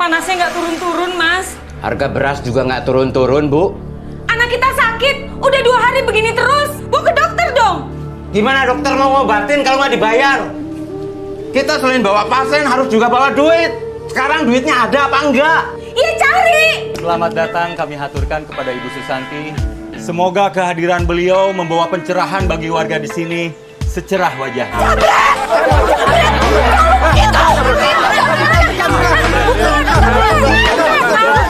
Panasnya nggak turun-turun, Mas. Harga beras juga nggak turun-turun, Bu. Anak kita sakit, udah 2 hari begini terus. Bawa ke dokter dong. Gimana dokter mau ngobatin kalau nggak dibayar? Kita selain bawa pasien harus juga bawa duit. Sekarang duitnya ada apa enggak? Iya, cari. Selamat datang kami haturkan kepada Ibu Susanti. Semoga kehadiran beliau membawa pencerahan bagi warga di sini secerah wajahnya.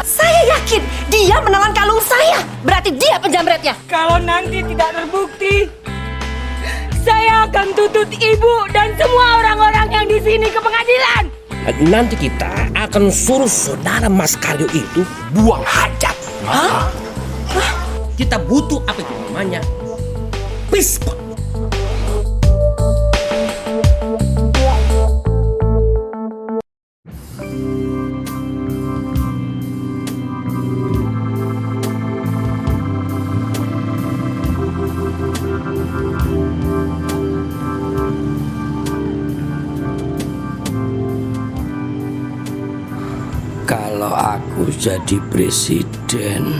Saya yakin dia menelan kalung saya. Berarti dia penjamretnya. Kalau nanti tidak terbukti, saya akan tuntut ibu dan semua orang-orang yang di sini ke pengadilan. Nanti kita akan suruh saudara Mas Karyo itu buang hajat. Hah? Kita butuh apa itu namanya? Pispot. Kalau aku jadi presiden,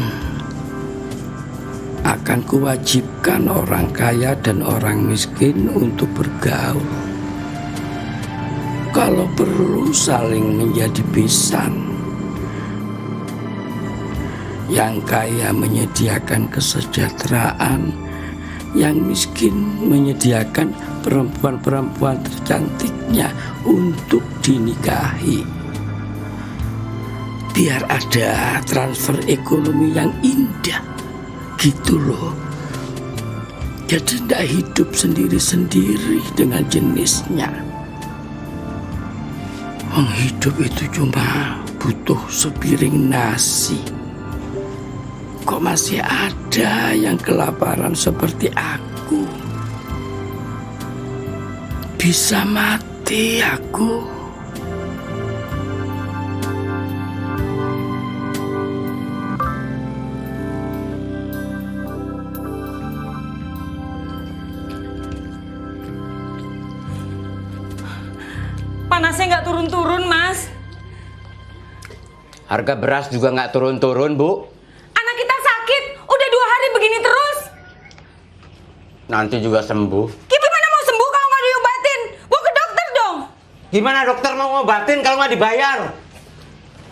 akan kuwajibkan orang kaya dan orang miskin untuk bergaul. Kalau perlu saling menjadi besan. Yang kaya menyediakan kesejahteraan, yang miskin menyediakan perempuan-perempuan tercantiknya untuk dinikahi. Biar ada transfer ekonomi yang indah, gitu loh. Jadi tidak hidup sendiri-sendiri dengan jenisnya. Hidup itu cuma butuh sepiring nasi. Kok masih ada yang kelaparan seperti aku? Bisa mati aku. Panasnya nggak turun-turun, Mas. Harga beras juga nggak turun-turun, Bu. Anak kita sakit, udah 2 hari begini terus. Nanti juga sembuh. Gimana mau sembuh kalau nggak diobatin? Bawa ke dokter dong. Gimana dokter mau ngobatin kalau nggak dibayar?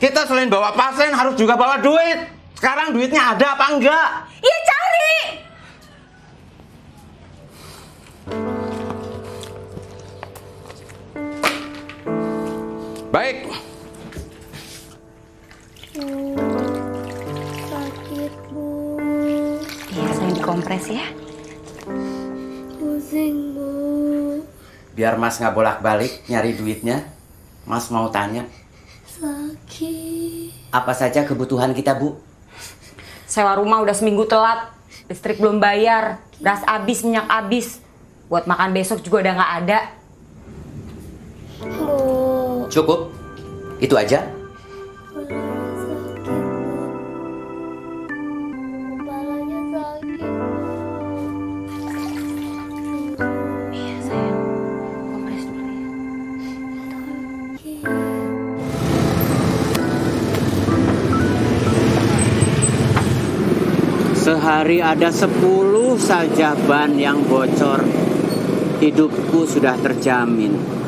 Kita selain bawa pasien harus juga bawa duit. Sekarang duitnya ada apa enggak? Iya, cari. Baik. Sakit, Bu. Iya, saya dikompres ya. Pusing, Bu. Biar Mas nggak bolak-balik nyari duitnya, Mas mau tanya, Sakit. apa saja kebutuhan kita, Bu? Sewa rumah udah seminggu telat. Listrik belum bayar. Beras habis, minyak habis. Buat makan besok juga udah nggak ada. Bu. Cukup? Itu aja? Kepalanya sakit, Bu. Kepalanya sakit. Iya, sayang. Kompres dulu ya. Sehari ada 10 saja ban yang bocor. Hidupku sudah terjamin.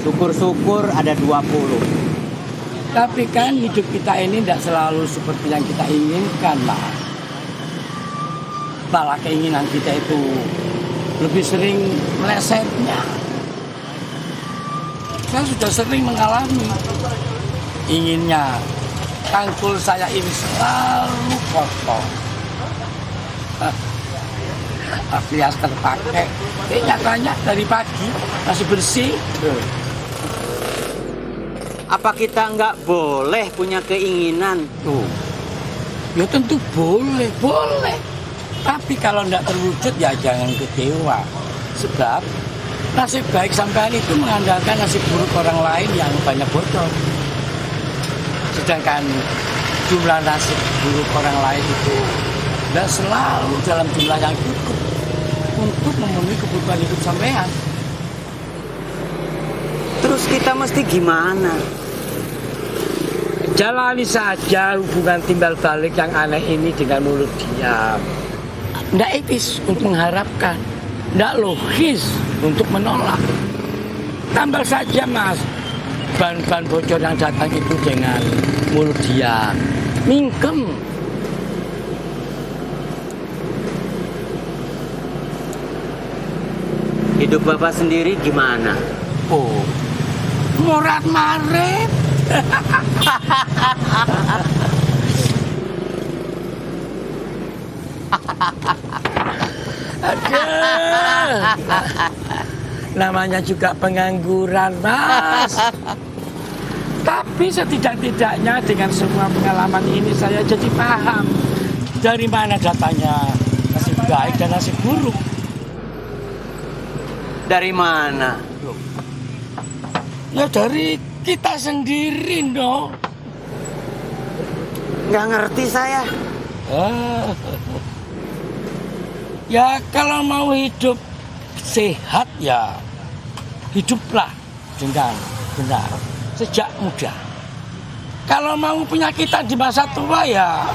Syukur-syukur ada 20. Tapi kan hidup kita ini tidak selalu seperti yang kita inginkan, Mas. Malah keinginan kita itu lebih sering melesetnya. Saya sudah sering mengalami. Inginnya tangkul saya ini selalu kotor. Alias terpakai. Nyatanya dari pagi masih bersih. Apa kita nggak boleh punya keinginan? Tuh. Ya tentu boleh, boleh. Tapi kalau tidak terwujud ya jangan kecewa. Sebab nasib baik sampean itu mengandalkan nasib buruk orang lain yang banyak bocor. Sedangkan jumlah nasib buruk orang lain itu tidak selalu dalam jumlah yang cukup untuk memenuhi kebutuhan hidup sampean. Terus kita mesti gimana? Jalani saja hubungan timbal balik yang aneh ini dengan mulut diam. Nggak etis untuk mengharapkan, nggak logis untuk menolak. Tambal saja mas, ban-ban bocor yang datang itu dengan mulut diam. Mingkem. Hidup Bapak sendiri gimana? Oh, morat marit. Aduh. Namanya juga pengangguran, Mas. Tapi setidak-tidaknya dengan semua pengalaman ini saya jadi paham dari mana datanya nasib baik dan nasib buruk. Dari mana? Ya dari kita sendiri, no. Nggak ngerti saya. Ya kalau mau hidup sehat ya hiduplah dengan benar sejak muda. Kalau mau penyakitan di masa tua ya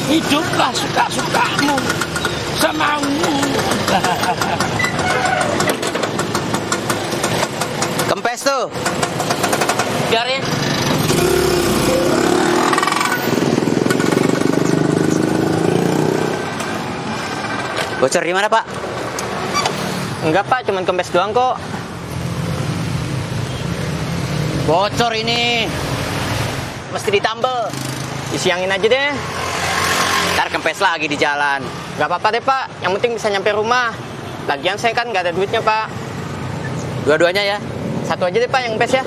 hiduplah suka-sukamu, semaumu. Kempes tuh. Biarin. Bocor di mana, Pak? Enggak Pak, cuman kempes doang kok. Bocor ini. Mesti ditambel. Disiangin aja deh. Ntar kempes lagi di jalan. Gak apa-apa deh Pak, yang penting bisa nyampe rumah. Lagian saya kan gak ada duitnya Pak. Dua-duanya ya. Satu aja deh Pak yang kempes ya.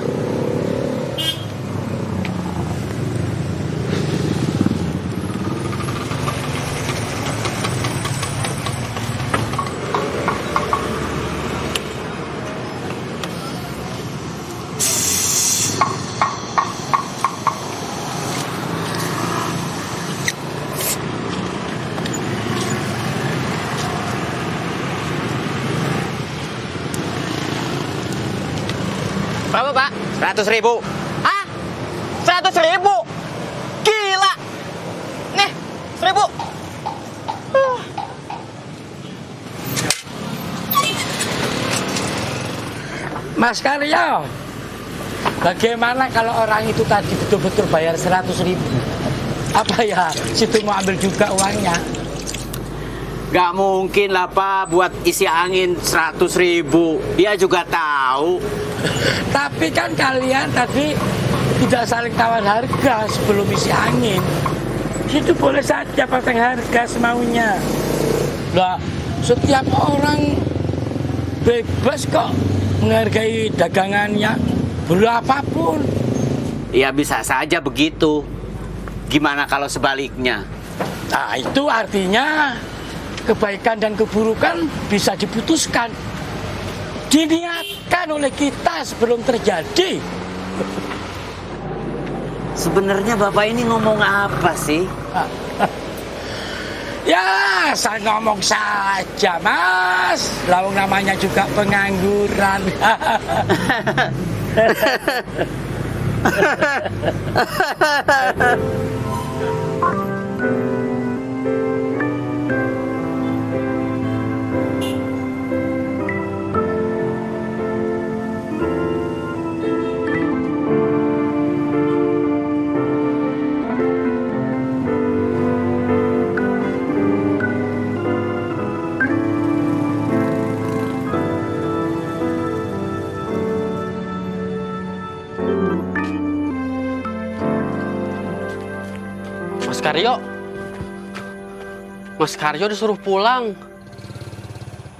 Berapa Pak? 100.000. Hah? 100.000? Gila! Nih, 1.000. Mas Karyo, bagaimana kalau orang itu tadi betul-betul bayar 100.000? Apa ya, situ mau ambil juga uangnya? Gak mungkin lah Pak buat isi angin 100.000. Dia juga tahu. Tapi kan kalian tadi tidak saling tawar harga sebelum isi angin. Itu boleh saja pasang harga semaunya. Lah, setiap orang bebas kok menghargai dagangannya berapapun. Ya bisa saja begitu. Gimana kalau sebaliknya? Nah, itu artinya kebaikan dan keburukan bisa diputuskan, diniatkan oleh kita sebelum terjadi. Sebenarnya Bapak ini ngomong apa sih? Ya, saya ngomong saja, Mas. Lawang namanya juga pengangguran. Mas Karyo disuruh pulang.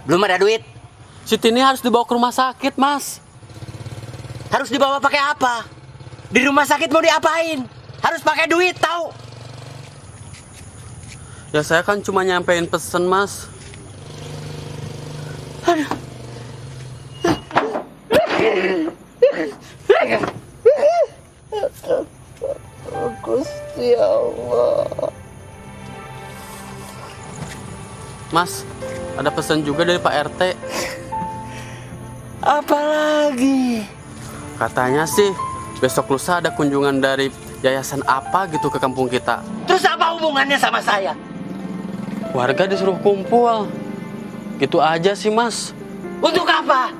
Belum ada duit. Si Tini harus dibawa ke rumah sakit, Mas. Harus dibawa pakai apa? Di rumah sakit mau diapain? Harus pakai duit, tahu? Ya saya kan cuma nyampein pesen, Mas. Gusti Allah. Mas, ada pesan juga dari Pak RT. Apalagi? Katanya sih besok lusa ada kunjungan dari yayasan apa gitu ke kampung kita. Terus apa hubungannya sama saya? Warga disuruh kumpul. Gitu aja sih, Mas. Untuk apa?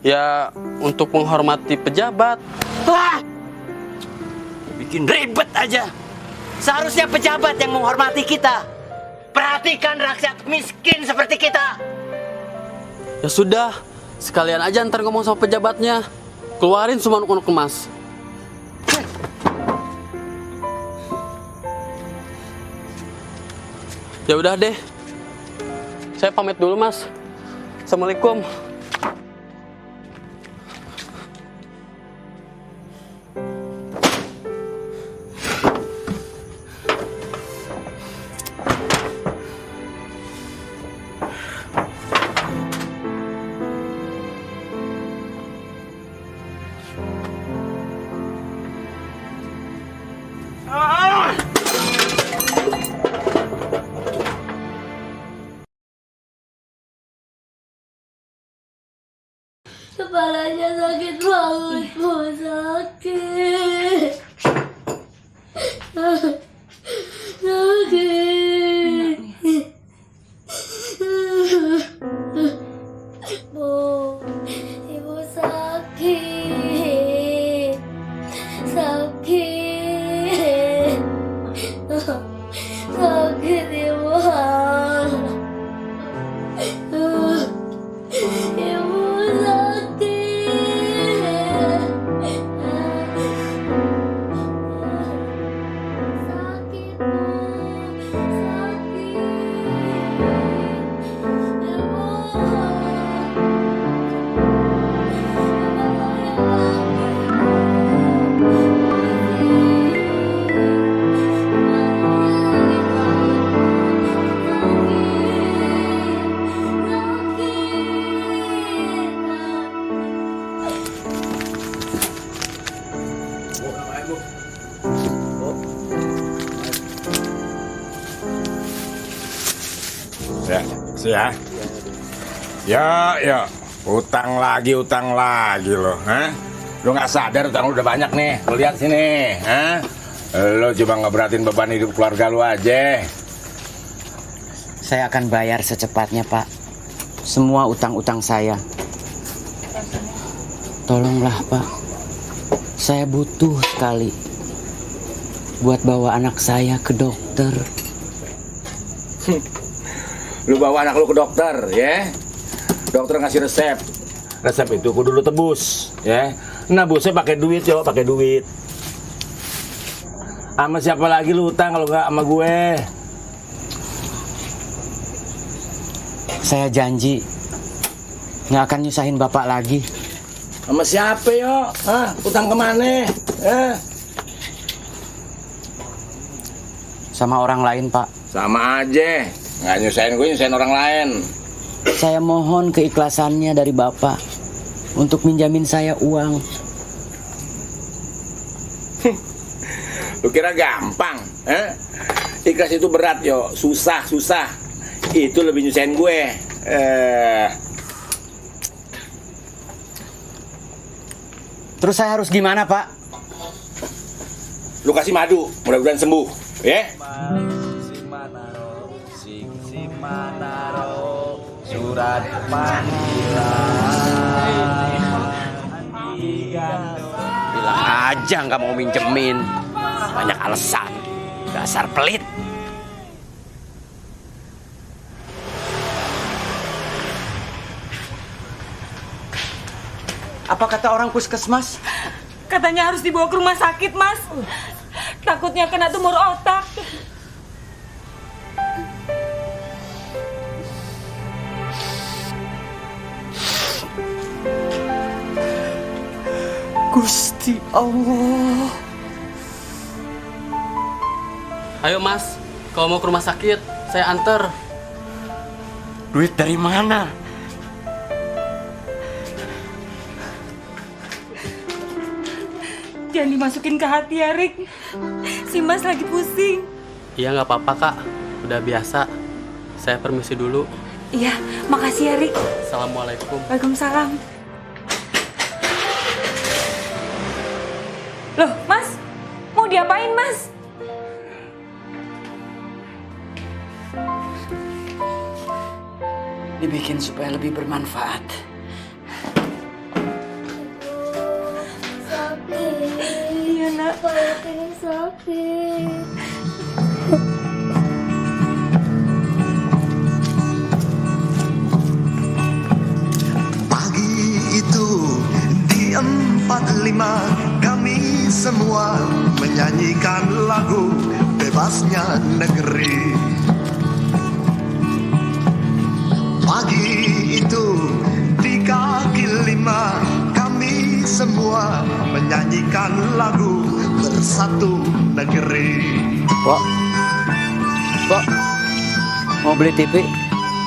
Ya, untuk menghormati pejabat. Wah! Bikin ribet aja. Seharusnya pejabat yang menghormati kita. Perhatikan rakyat miskin seperti kita. Ya sudah, sekalian aja ntar ngomong sama pejabatnya. Keluarin semua unek-unek Mas. Ya udah deh. Saya pamit dulu, Mas. Assalamualaikum. Kepalanya sakit banget, Bu. Sakit. Sakit. Bu, Ibu sakit. Sakit. Sakit, Ibu. Ibu Ya, ya, utang lagi loh, ha? Lu nggak sadar utang lu udah banyak nih, lu lihat sini, ha? Lu coba ngeberatin beban hidup keluarga lu aja. Saya akan bayar secepatnya, Pak. Semua utang-utang saya. Tolonglah, Pak. Saya butuh sekali buat bawa anak saya ke dokter. Lu bawa anak lu ke dokter, ya? Dokter ngasih resep. Resep itu kudu lu tebus, ya? Nebusnya pakai duit, yo, pakai duit. Sama siapa lagi lu utang kalau nggak sama gue? Saya janji nggak akan nyusahin Bapak lagi. Sama siapa, yo? Hah? Utang kemana? Sama orang lain, Pak. Sama aja. Nggak nyusahin gue, nyusahin orang lain. Saya mohon keikhlasannya dari Bapak untuk minjamin saya uang. Lu kira gampang? Ikhlas itu berat, yo. Susah. Itu lebih nyusahin gue. Terus saya harus gimana, Pak? Lu kasih madu, mudah-mudahan sembuh, ya? Surat Bilang aja nggak mau minjemin. Banyak alasan. Dasar pelit. Apa kata orang puskesmas? Katanya harus dibawa ke rumah sakit, Mas. Takutnya kena tumor otak. Gusti Allah. Ayo, Mas. Kalau mau ke rumah sakit, saya anter. Duit dari mana? Jangan dimasukin ke hati ya, Rik. Si Mas lagi pusing. Iya, nggak apa-apa, Kak. Udah biasa. Saya permisi dulu. Iya, makasih ya, Rik. Assalamualaikum. Waalaikumsalam. Loh, Mas, mau diapain, Mas? Dibikin supaya lebih bermanfaat. Sakit. Iya, Nak. Perut ini sakit. Pagi itu di 45 kami semua menyanyikan lagu Bebasnya Negeri. Pagi itu di kaki 5 kami semua menyanyikan lagu Bersatu Negeri. Pok, mau beli TV?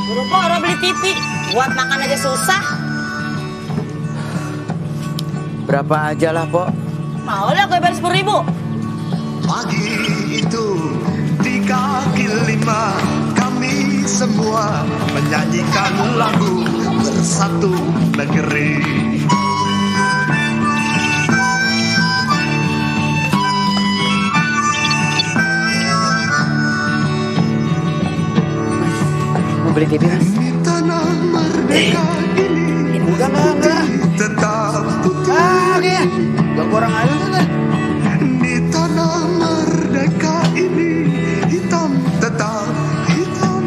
Buru-buru beli TV, buat makan aja susah. Berapa aja lah, Pok? Mau lah gue bayar 10.000. Pagi itu di kaki 5 kami semua menyanyikan lagu Bersatu Negeri. Mau beli TV, Mas? Di tanah merdeka ini Enggak. tetap putih. Gak kurang aja kan? Di tanah merdeka ini hitam tetap hitam.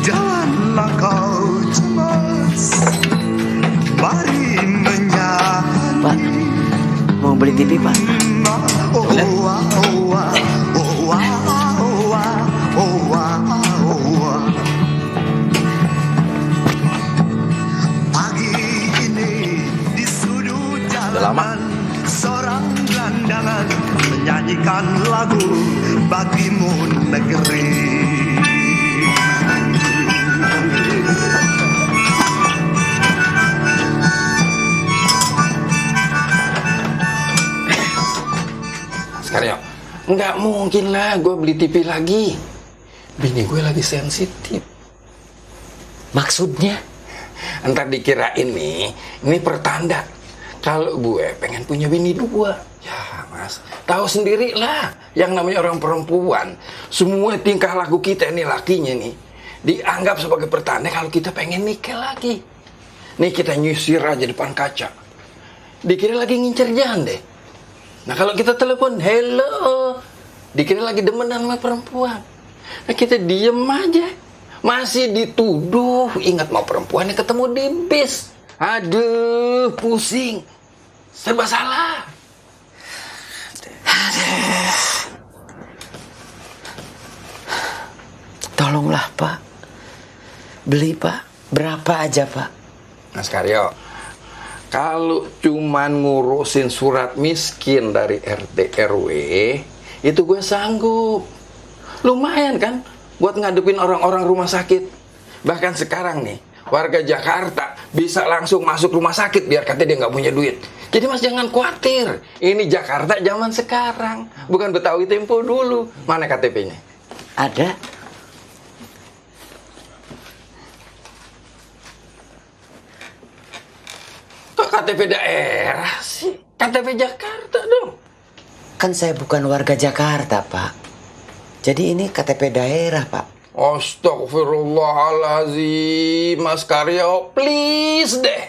Janganlah kau cemas, mari menyanyi. Pak, mau beli TV, Pak? Oh, wah, oh, wah, oh, wah, oh, wah, oh, wah, oh, wah. Pagi ini di sudut jalanan seorang gelandangan menyanyikan lagu Bagimu Negeri. Sekarang nggak mungkin lah gue beli TV lagi. Bini gue lagi sensitif. Maksudnya? Entar dikira ini pertanda kalau gue pengen punya bini 2. Ya mas, tahu sendiri lah yang namanya orang perempuan. Semua tingkah laku kita ini lakinya nih dianggap sebagai pertanda kalau kita pengen nikah lagi. Nih kita nyisir aja depan kaca, dikira lagi ngincer jande. Nah kalau kita telepon, hello, dikira lagi demenan sama perempuan. Nah kita diem aja, masih dituduh. Ingat mau perempuannya ketemu di bis. Aduh, pusing, serba salah. Tolonglah, Pak. Beli, Pak. Berapa aja, Pak? Mas Karyo, kalau cuman ngurusin surat miskin dari RT RW, itu gue sanggup. Lumayan kan buat ngadepin orang-orang rumah sakit. Bahkan sekarang nih, warga Jakarta bisa langsung masuk rumah sakit biar katanya dia nggak punya duit. Jadi mas jangan khawatir. Ini Jakarta zaman sekarang, bukan Betawi Tempo dulu. Mana KTP-nya? Ada. Kok KTP daerah sih? KTP Jakarta dong. Kan saya bukan warga Jakarta, Pak. Jadi ini KTP daerah, Pak. Astagfirullahaladzim, Mas Karyo, please deh.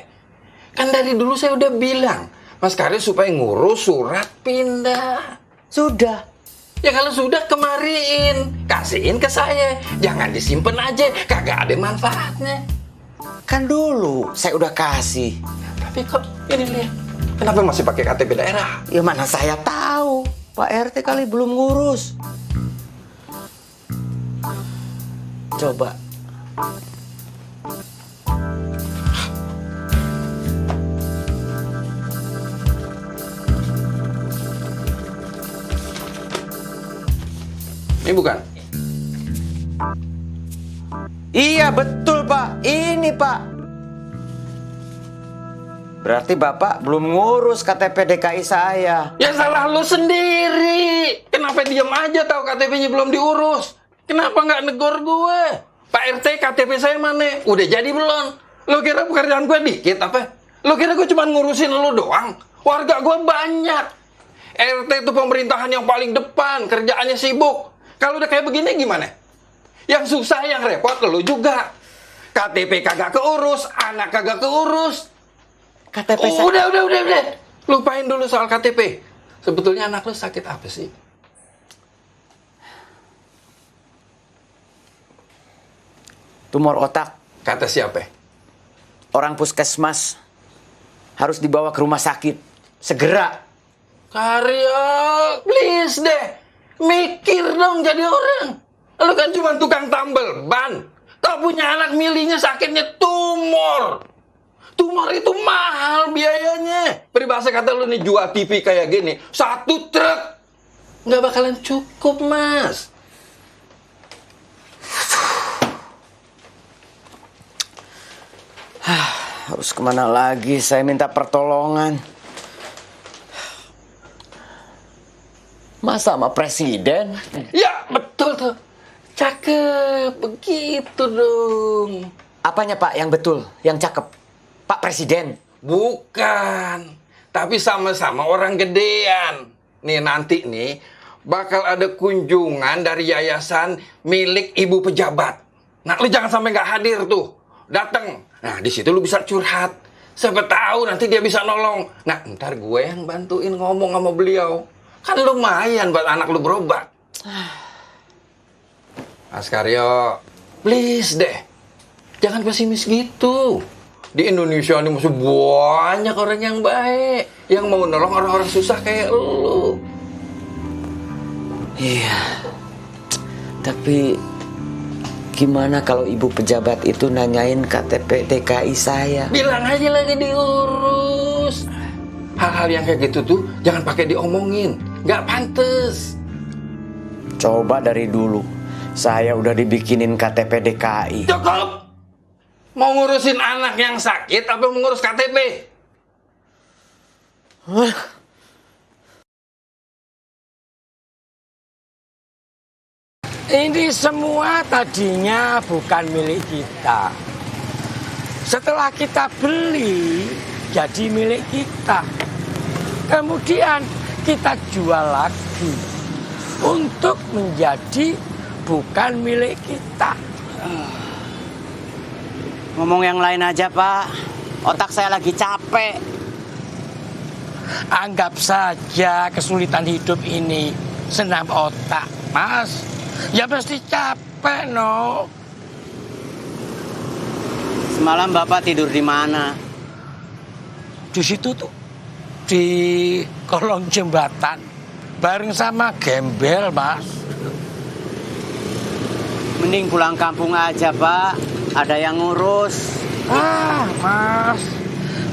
Kan dari dulu saya udah bilang, Mas Karyo supaya ngurus surat pindah. Sudah. Ya kalau sudah kemariin, kasihin ke saya. Jangan disimpan aja, kagak ada manfaatnya. Kan dulu saya udah kasih. Tapi kok ini lihat, kenapa masih pakai KTP daerah? Ya mana saya tahu. Pak RT kali belum ngurus. Coba. Ini bukan? Iya betul, Pak. Ini, Pak. Berarti Bapak belum ngurus KTP DKI saya. Ya salah lu sendiri. Kenapa diam aja tahu KTP-nya belum diurus? Kenapa nggak negor gue? Pak RT, KTP saya mana? Udah jadi belum? Lo kira pekerjaan gue dikit apa? Lo kira gue cuma ngurusin lo doang? Warga gue banyak. RT itu pemerintahan yang paling depan, kerjaannya sibuk. Kalau udah kayak begini gimana? Yang susah, yang repot lu juga. KTP kagak keurus, anak kagak keurus. KTP Udah. Lupain dulu soal KTP. Sebetulnya anak lu sakit apa sih? Tumor otak. Kata siapa? Orang puskesmas harus dibawa ke rumah sakit segera. Karya, please deh. Mikir dong jadi orang. Lu kan cuma tukang tambel ban. Tak punya anak milihnya sakitnya tumor. Tumor itu mahal biayanya. Peribahasa kata lu nih jual TV kayak gini, 1 truk nggak bakalan cukup, Mas. Harus kemana lagi saya minta pertolongan? Masa sama presiden? Ya, betul tuh. Cakep, begitu dong. Apanya Pak yang betul, yang cakep? Pak Presiden? Bukan, tapi sama-sama orang gedean. Nih nanti nih, bakal ada kunjungan dari yayasan milik ibu pejabat. Nah, lu jangan sampai nggak hadir tuh. Dateng. Nah, di situ lu bisa curhat. Siapa tahu nanti dia bisa nolong. Nah, ntar gue yang bantuin ngomong sama beliau. Kan lumayan buat anak lu berobat. Mas Karyo, please deh. Jangan pesimis gitu. Di Indonesia ini masih banyak orang yang baik. Yang mau nolong orang-orang susah kayak lu. Iya. Tapi gimana kalau ibu pejabat itu nanyain KTP DKI saya? Bilang aja lagi diurus. Hal-hal yang kayak gitu tuh jangan pakai diomongin. Nggak pantes. Coba dari dulu saya udah dibikinin KTP DKI. Cukup. Mau ngurusin anak yang sakit apa mau ngurus KTP? Ini semua tadinya bukan milik kita. Setelah kita beli, jadi milik kita. Kemudian kita jual lagi untuk menjadi bukan milik kita. Ngomong yang lain aja Pak. Otak saya lagi capek. Anggap saja kesulitan hidup ini senam otak, Mas. Ya pasti capek, no. Semalam Bapak tidur di mana? Di situ tuh, di kolong jembatan, bareng sama gembel, Mas. Mending pulang kampung aja Pak. Ada yang ngurus. Ah, Mas,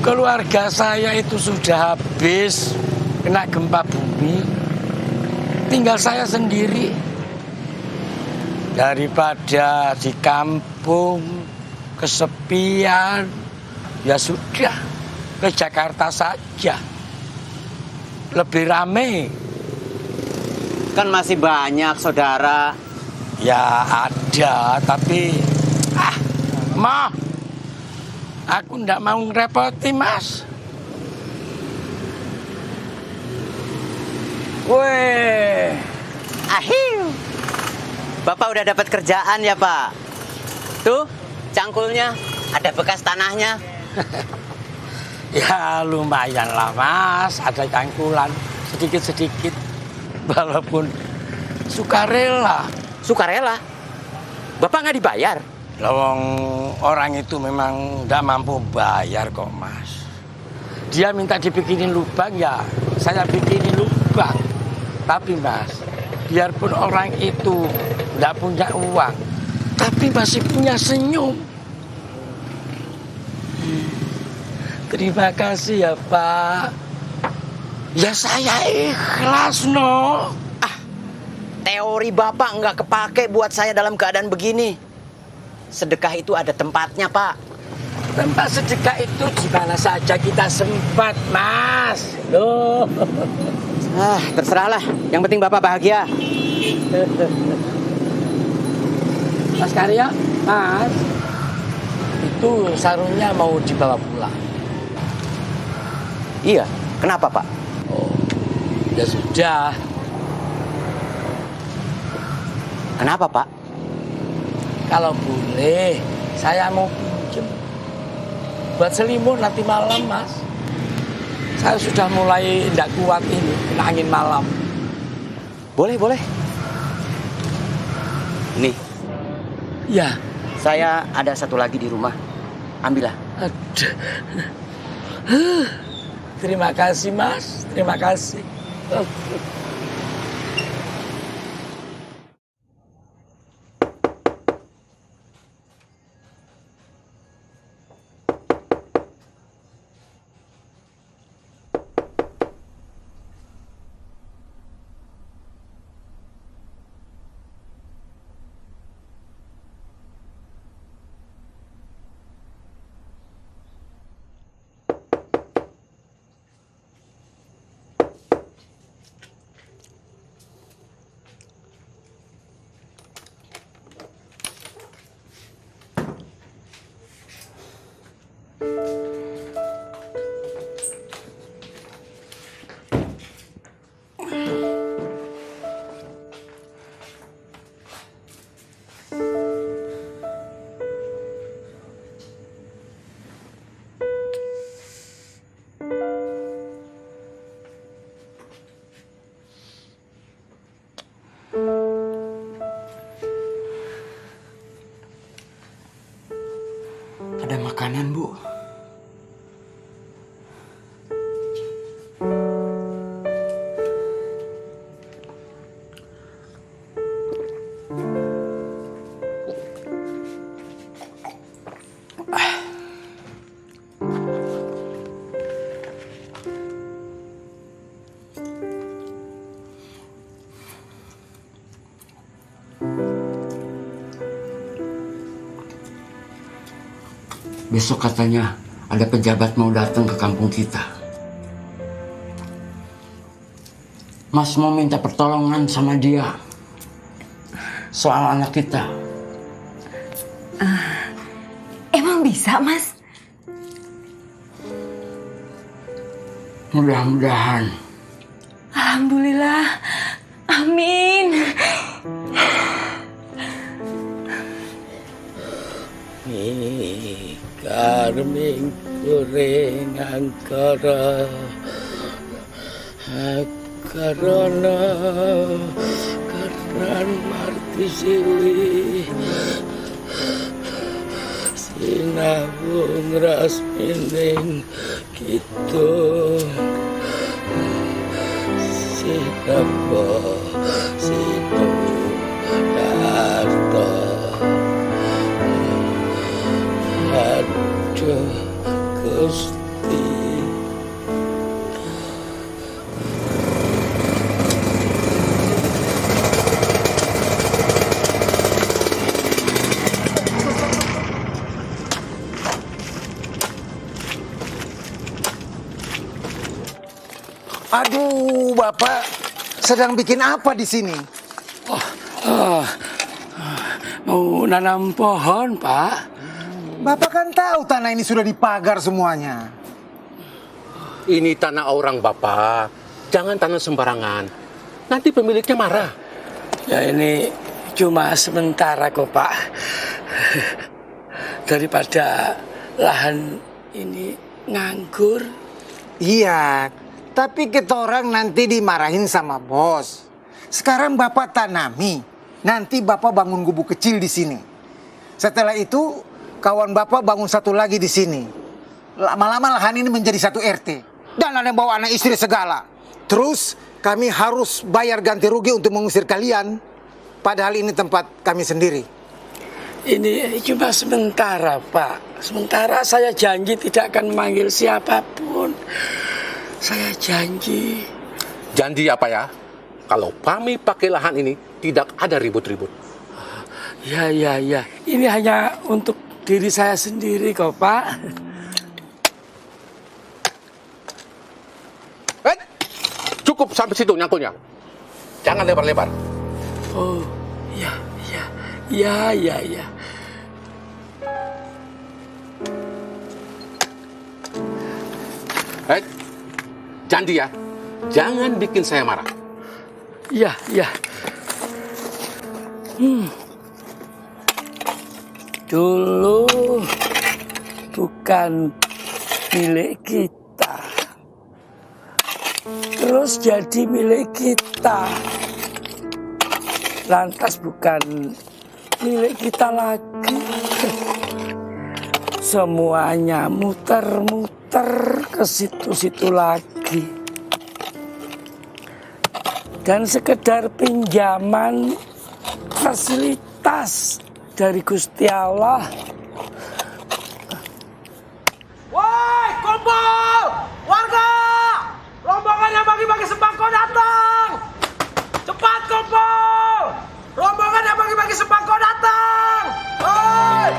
keluarga saya itu sudah habis kena gempa bumi. Tinggal saya sendiri. Daripada di kampung kesepian, ya sudah ke Jakarta saja. Lebih rame. Kan masih banyak saudara. Ya ada, tapi Ma, aku ndak mau ngerepoti, Mas. Weh, ahiu. Bapak udah dapat kerjaan ya Pak? Tuh, cangkulnya ada bekas tanahnya. Ya lumayan lah Mas, ada cangkulan sedikit-sedikit. Walaupun sukarela. Sukarela? Bapak nggak dibayar? Lawang orang itu memang nggak mampu bayar kok Mas. Dia minta dibikinin lubang ya, saya bikinin lubang. Tapi Mas, biarpun orang itu nggak punya uang, tapi masih punya senyum. Terima kasih ya Pak. Ya saya ikhlas no. Teori Bapak nggak kepake buat saya dalam keadaan begini. Sedekah itu ada tempatnya, Pak. Tempat sedekah itu di mana saja kita sempat, Mas. Loh. Terserahlah. Yang penting Bapak bahagia. Mas Karyo, Mas. Itu sarungnya mau dibawa pulang. Iya. Kenapa, Pak? Oh, ya sudah. Kenapa, Pak? Kalau boleh, saya mau pinjem buat selimut nanti malam, Mas. Saya sudah mulai tidak kuat ini, kena angin malam. Boleh, boleh. Nih, Ya, saya ada satu lagi di rumah. Ambillah. aduh. Terima kasih, Mas. Terima kasih. Ada makanan, Bu. Besok katanya ada pejabat mau datang ke kampung kita. Mas mau minta pertolongan sama dia soal anak kita. Emang bisa, Mas? Mudah-mudahan. Alhamdulillah. Amin. Karming goreng angkara karena marti siwi sinabung ras mining gitu sinabo sinu darto. Aduh, Gusti. Aduh, Bapak sedang bikin apa di sini? Mau nanam pohon, Pak. Bapak kan tahu tanah ini sudah dipagar semuanya. Ini tanah orang, Bapak. Jangan tanam sembarangan. Nanti pemiliknya marah. Ya ini cuma sementara kok, Pak. Daripada lahan ini nganggur. Iya, tapi kita orang nanti dimarahin sama bos. Sekarang Bapak tanami, nanti Bapak bangun gubuk kecil di sini. Setelah itu kawan Bapak bangun satu lagi di sini. Lama-lama lahan ini menjadi satu RT. Dan ada yang bawa anak istri segala. Terus kami harus bayar ganti rugi untuk mengusir kalian. Padahal ini tempat kami sendiri. Ini cuma sementara, Pak. Sementara saya janji tidak akan memanggil siapapun. Saya janji. Janji apa ya? Kalau kami pakai lahan ini, tidak ada ribut-ribut. Ya. Ini hanya untuk diri saya sendiri kok, Pak. Cukup sampai situ nyangkutnya. Jangan lebar-lebar. Oh, ya. Janji ya, jangan bikin saya marah. Iya, iya. Dulu bukan milik kita, terus jadi milik kita, lantas bukan milik kita lagi. Semuanya muter-muter ke situ-situ lagi. Dan sekedar pinjaman fasilitas dari Gusti Allah. Woi, kumpul! Warga! Rombongan yang bagi-bagi sembako datang! Cepat kumpul! Rombongan yang bagi-bagi sembako datang! Woi!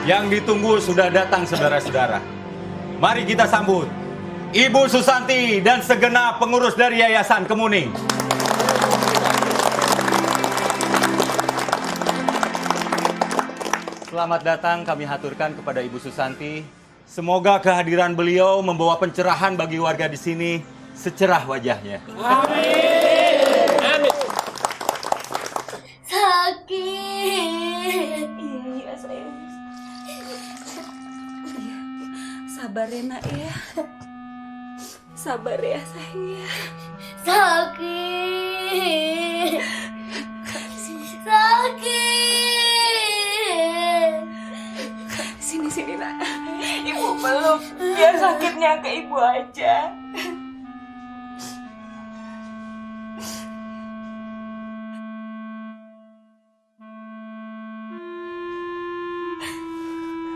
Yang ditunggu sudah datang, saudara-saudara. Mari kita sambut Ibu Susanti dan segenap pengurus dari Yayasan Kemuning. Selamat datang kami haturkan kepada Ibu Susanti. Semoga kehadiran beliau membawa pencerahan bagi warga di sini secerah wajahnya. Amin. Amin. Sakit. Iya, sayang. Sabar ya, Nak ya. Sabar ya, sayang ya. Sakit. Sakit. Sini, Nak. Ibu peluk. Biar sakitnya ke ibu aja.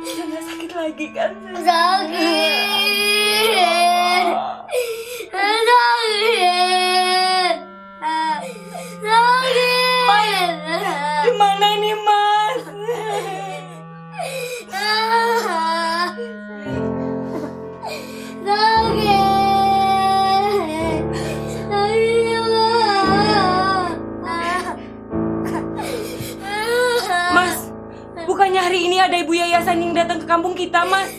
Udah gak sakit lagi kan? Sakit. Sakit. Sakit. Gimana ini, Mas? Mas, bukannya hari ini ada ibu yayasan yang datang ke kampung kita, Mas?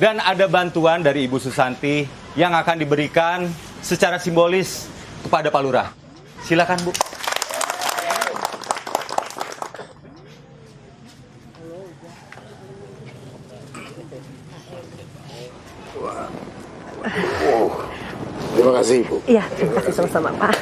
Dan ada bantuan dari Ibu Susanti yang akan diberikan secara simbolis kepada Pak Lurah. Silakan, Bu. Terima kasih, Bu. Iya, terima kasih sama-sama, Pak.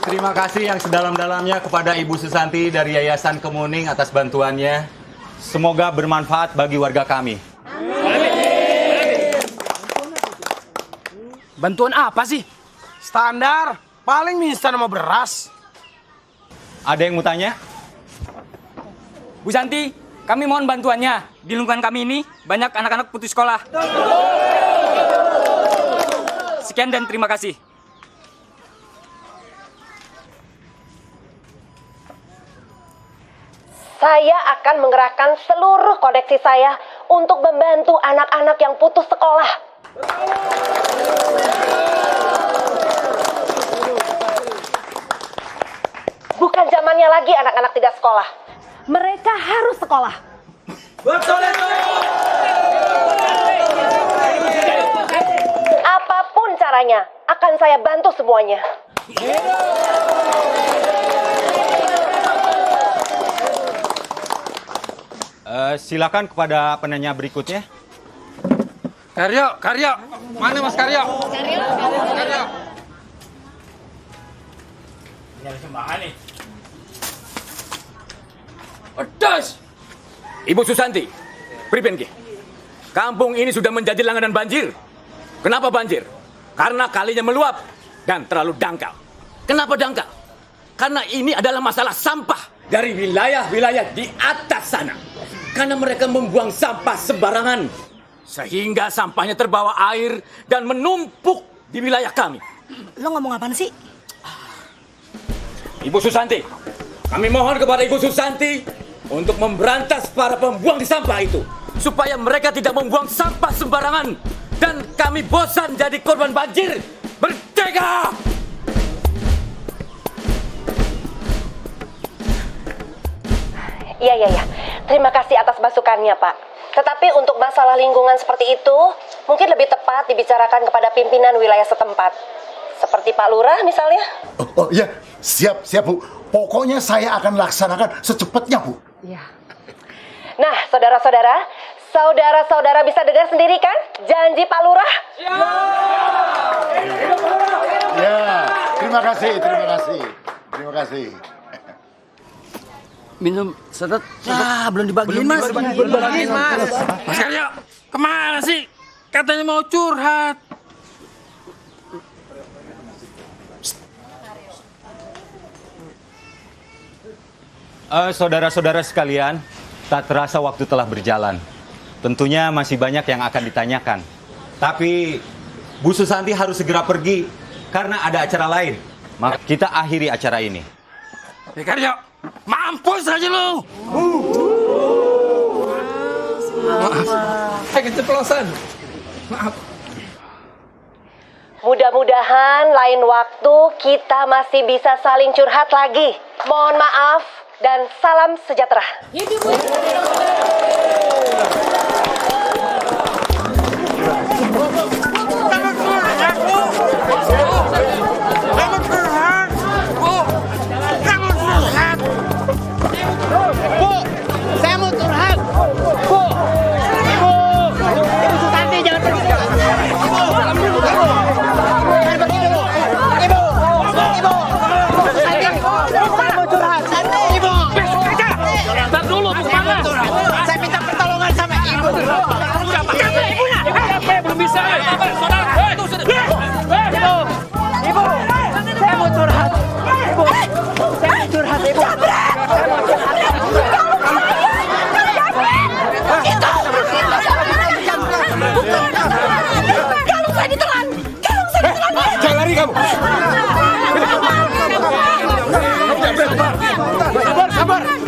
Terima kasih yang sedalam-dalamnya kepada Ibu Susanti dari Yayasan Kemuning atas bantuannya. Semoga bermanfaat bagi warga kami. Bantuan apa sih? Standar, paling mie instan sama beras. Ada yang mau tanya? Bu Santi, kami mohon bantuannya. Di lingkungan kami ini banyak anak-anak putus sekolah. Sekian dan terima kasih. Saya akan mengerahkan seluruh koneksi saya untuk membantu anak-anak yang putus sekolah. Bukan zamannya lagi anak-anak tidak sekolah. Mereka harus sekolah. Betul itu. Apapun caranya, akan saya bantu semuanya. Silakan kepada penanya berikutnya. Karyo. Mana Mas Karyo? Karyo. Pedas! Ibu Susanti, pripun ki? kampung ini sudah menjadi langganan banjir. Kenapa banjir? Karena kalinya meluap dan terlalu dangkal. Kenapa dangkal? Karena ini adalah masalah sampah dari wilayah-wilayah di atas sana. Karena mereka membuang sampah sembarangan. Sehingga sampahnya terbawa air dan menumpuk di wilayah kami. Lo ngomong apaan sih? Ibu Susanti, kami mohon kepada Ibu Susanti untuk memberantas para pembuang di sampah itu. Supaya mereka tidak membuang sampah sembarangan. Dan kami bosan jadi korban banjir. Merdeka! Iya. Terima kasih atas masukannya, Pak. Tetapi untuk masalah lingkungan seperti itu, mungkin lebih tepat dibicarakan kepada pimpinan wilayah setempat. Seperti Pak Lurah misalnya. Oh iya, siap Bu. Pokoknya saya akan laksanakan secepatnya, Bu. Iya. Nah, saudara-saudara bisa dengar sendiri kan janji Pak Lurah? Ya, terima kasih. Minum sedet. Belum dibagiin, Mas. Mas Karyo, kemana sih? Katanya mau curhat. Saudara-saudara sekalian, tak terasa waktu telah berjalan. Tentunya masih banyak yang akan ditanyakan. Tapi Bu Susanti harus segera pergi karena ada acara lain. Maka kita akhiri acara ini. Karyo, mampus aja lu. Maaf, keceplosan. Maaf. Mudah-mudahan lain waktu kita masih bisa saling curhat lagi. Mohon maaf dan salam sejahtera.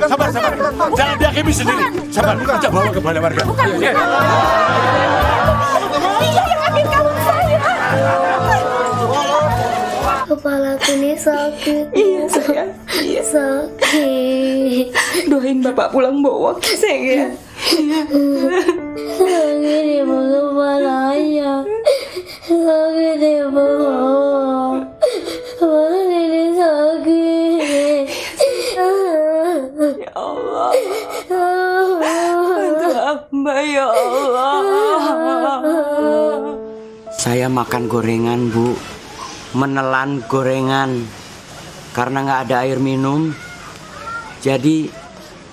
Sabar. Jangan dihakimi sendiri. Sabar, kita bawa ke balai warga. Kepalaku ini sakit. Iya sayang. Sakit. Doain bapak pulang bawa sayang ya. Sakit ibu kepalanya. Sakit ibu. Kepala ini sakit. Ya Allah. Bantu hamba ya Allah. Saya makan gorengan, Bu. Menelan gorengan. Karena nggak ada air minum. Jadi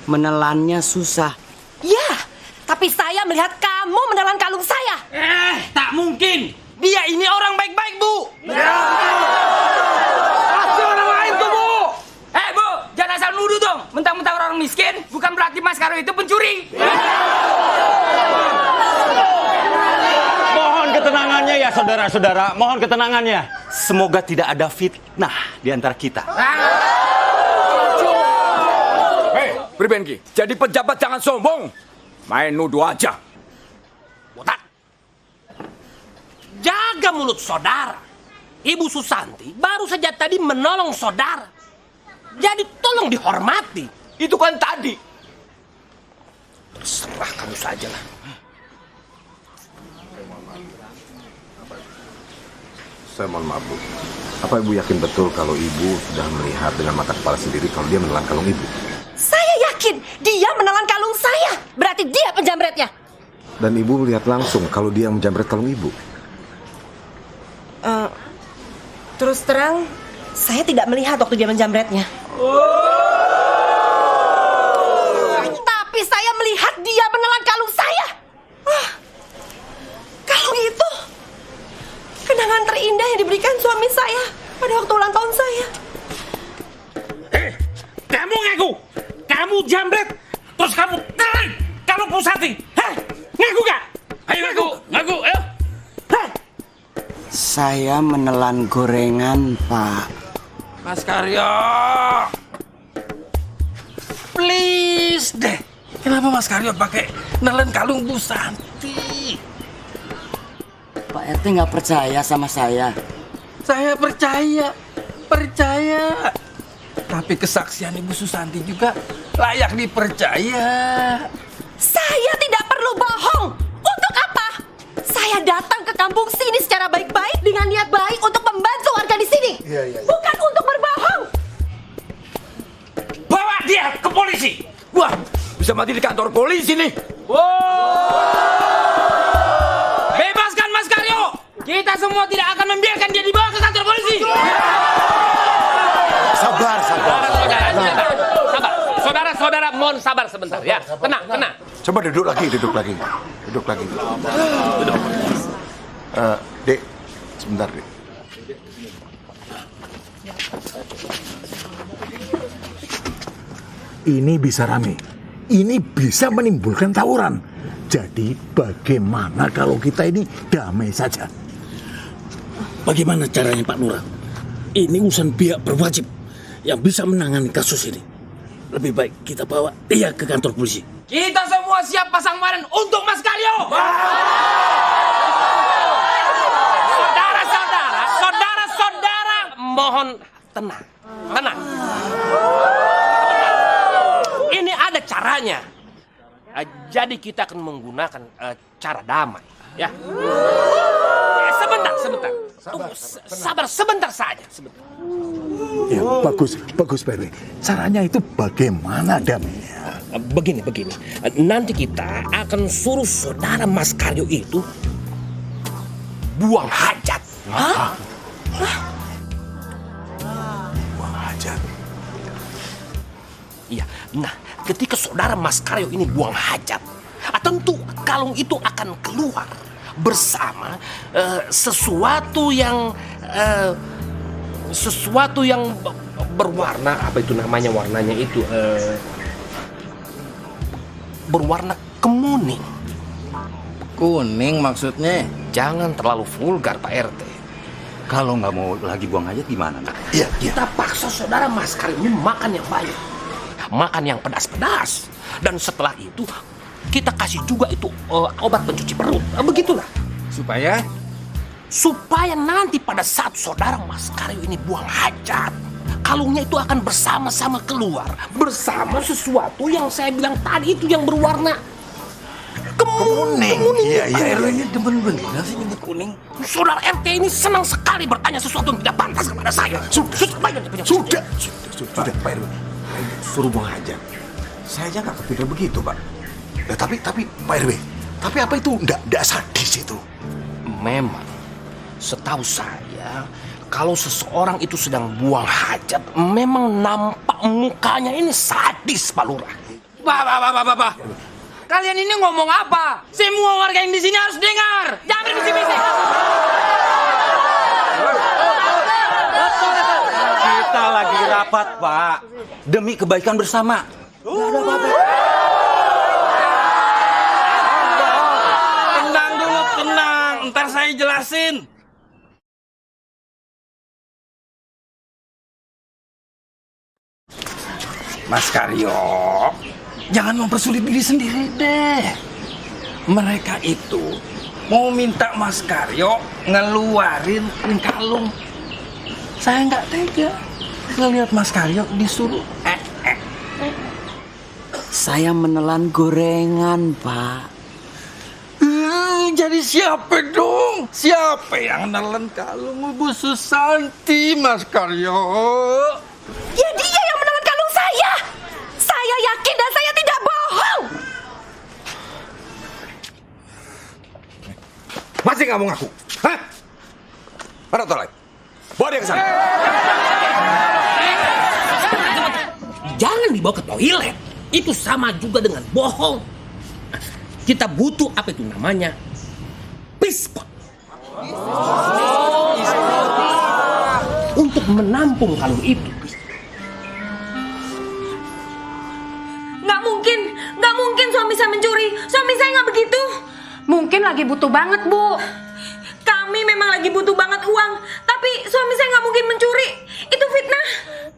menelannya susah. Ya, tapi saya melihat kamu menelan kalung saya. Tak mungkin. Dia ini orang baik-baik, Bu. Pasti orang lain tuh, Bu. Bu, jangan asal nuduh dong. Mentang-mentang orang miskin, bukan berarti Mas Karo itu pencuri. Mohon ketenangannya ya saudara-saudara, mohon ketenangannya. Semoga tidak ada fitnah di antara kita. Hei, Pribenki, jadi pejabat jangan sombong. Main nuduh aja. Botak. Jaga mulut saudara. Ibu Susanti baru saja tadi menolong saudara. Jadi tolong dihormati. Itu kan tadi. Terserah kamu saja lah. Saya mohon maaf, Bu. Apa Ibu yakin betul kalau Ibu sudah melihat dengan mata kepala sendiri kalau dia menelan kalung Ibu? Saya yakin dia menelan kalung saya. Berarti dia penjamretnya. Dan Ibu melihat langsung kalau dia menjamret kalung Ibu? Terus terang, saya tidak melihat waktu dia menjamretnya. Tapi saya melihat dia menelan kalung saya. diberikan suami saya pada waktu ulang tahun saya. Kamu ngaku, kamu jambret, terus kamu tarik, kamu Pusati. Hah? Ngaku gak? Ayo ngaku, ayo. Saya menelan gorengan, Pak. Mas Karyo, please deh. Kenapa Mas Karyo pakai nelen kalung Bu Santi? Pak RT nggak percaya sama saya. Saya percaya. Tapi kesaksian Ibu Susanti juga layak dipercaya. Saya tidak perlu bohong. Untuk apa? Saya datang ke kampung sini secara baik-baik dengan niat baik untuk membantu warga di sini. Bukan untuk berbohong. Bawa dia ke polisi. Wah, bisa mati di kantor polisi nih. Bebaskan Mas Karyo. Kita semua tidak akan membiarkan dia dibawa ke kantor polisi. Sabar. Saudara, mohon sabar sebentar ya. Tenang. Coba duduk lagi. Dek, sebentar, Dek. Ini bisa rame. Ini bisa menimbulkan tawuran. Jadi bagaimana kalau kita ini damai saja? Bagaimana caranya Pak Lurah? Ini urusan pihak berwajib yang bisa menangani kasus ini. Lebih baik kita bawa dia ke kantor polisi. Kita semua siap pasang badan untuk Mas Karyo. Saudara, mohon tenang. Ini ada caranya. Jadi kita akan menggunakan cara damai, ya. Sebentar. Tunggu, sabar sebentar saja. Ya, bagus Pak RW. Caranya itu bagaimana damainya? Begini. Nanti kita akan suruh saudara Mas Karyo itu buang hajat. Hah? Buang hajat? Iya. Nah, ketika saudara Mas Karyo ini buang hajat, tentu kalung itu akan keluar bersama sesuatu yang berwarna, apa itu namanya, warnanya itu berwarna kemuning. Kuning maksudnya? Jangan terlalu vulgar Pak RT. Kalau nggak mau lagi buang hajat gimana? Iya. Kita paksa saudara Mas Karyo ini makan yang banyak, makan yang pedas-pedas, dan setelah itu kita kasih juga itu obat pencuci perut. Begitulah. Supaya nanti pada saat saudara Mas Karyo ini buang hajat, kalungnya itu akan bersama-sama keluar bersama sesuatu yang saya bilang tadi itu yang berwarna kemuning. Iya. Ini demen bener sih nyebut kuning. Saudara RT ini senang sekali bertanya sesuatu yang tidak pantas kepada saya. Sudah, Pak RW. Suruh buang hajat. Saya aja nggak kepikir begitu, Pak. Ya, tapi Pak RW, tapi apa itu nggak sadis itu? Memang, setahu saya, kalau seseorang itu sedang buang hajat, memang nampak mukanya ini sadis, Pak Lurah. Pak. Kalian ini ngomong apa? Semua warga yang di sini harus dengar. Jangan berbisik-bisik. Kita lagi rapat, Pak. Demi kebaikan bersama. Nggak ada apa-apa. Tenang dulu, tenang. Ntar saya jelasin. Mas Karyo, jangan mempersulit diri sendiri deh. Mereka itu mau minta Mas Karyo ngeluarin kalung. Saya nggak tega ngelihat Mas Karyo disuruh. Saya menelan gorengan, Pak. Jadi siapa dong? Siapa yang nelen kalung Bu Susanti, Mas Karyo? Ya dia yang menelan kalung saya. Saya yakin dan saya tidak bohong. Masih nggak mau ngaku? Hah? Mana tolak? Bawa dia ke sana. Jangan dibawa ke toilet. Itu sama juga dengan bohong. Kita butuh apa itu namanya? Pispot. untuk menampung kalung itu. Nggak mungkin suami saya mencuri. Suami saya nggak begitu. Mungkin lagi butuh banget, Bu. Kami memang lagi butuh banget uang, tapi suami saya nggak mungkin mencuri. Itu fitnah.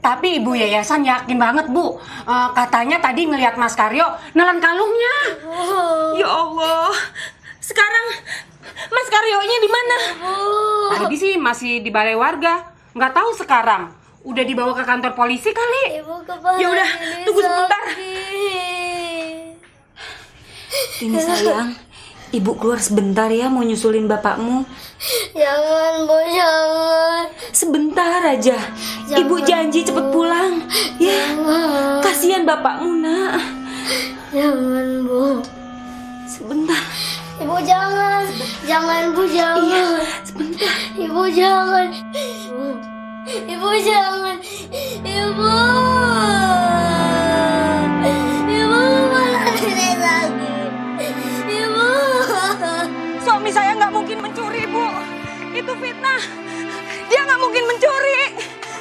Tapi Ibu Yayasan yakin banget, Bu. Katanya tadi ngelihat Mas Karyo nelen kalungnya. Ya Allah. Sekarang Mas Karyonya di mana? Tadi sih masih di balai warga. Nggak tahu sekarang. Udah dibawa ke kantor polisi kali. Ya udah, tunggu sebentar. Ini sayang, Ibu keluar sebentar ya mau nyusulin bapakmu. Jangan, Bu, jangan. Sebentar aja. Ibu janji cepet pulang. Ya, kasihan bapakmu, Nak. Jangan, Bu. Sebentar. Ibu jangan. Jangan, Bu, jangan. Iya, sebentar. Ibu jangan. Ibu jangan. Ibu. Ibu malah nenek sakit. Ibu. Suami saya nggak mungkin mencuri, Bu. Itu fitnah. Dia nggak mungkin mencuri.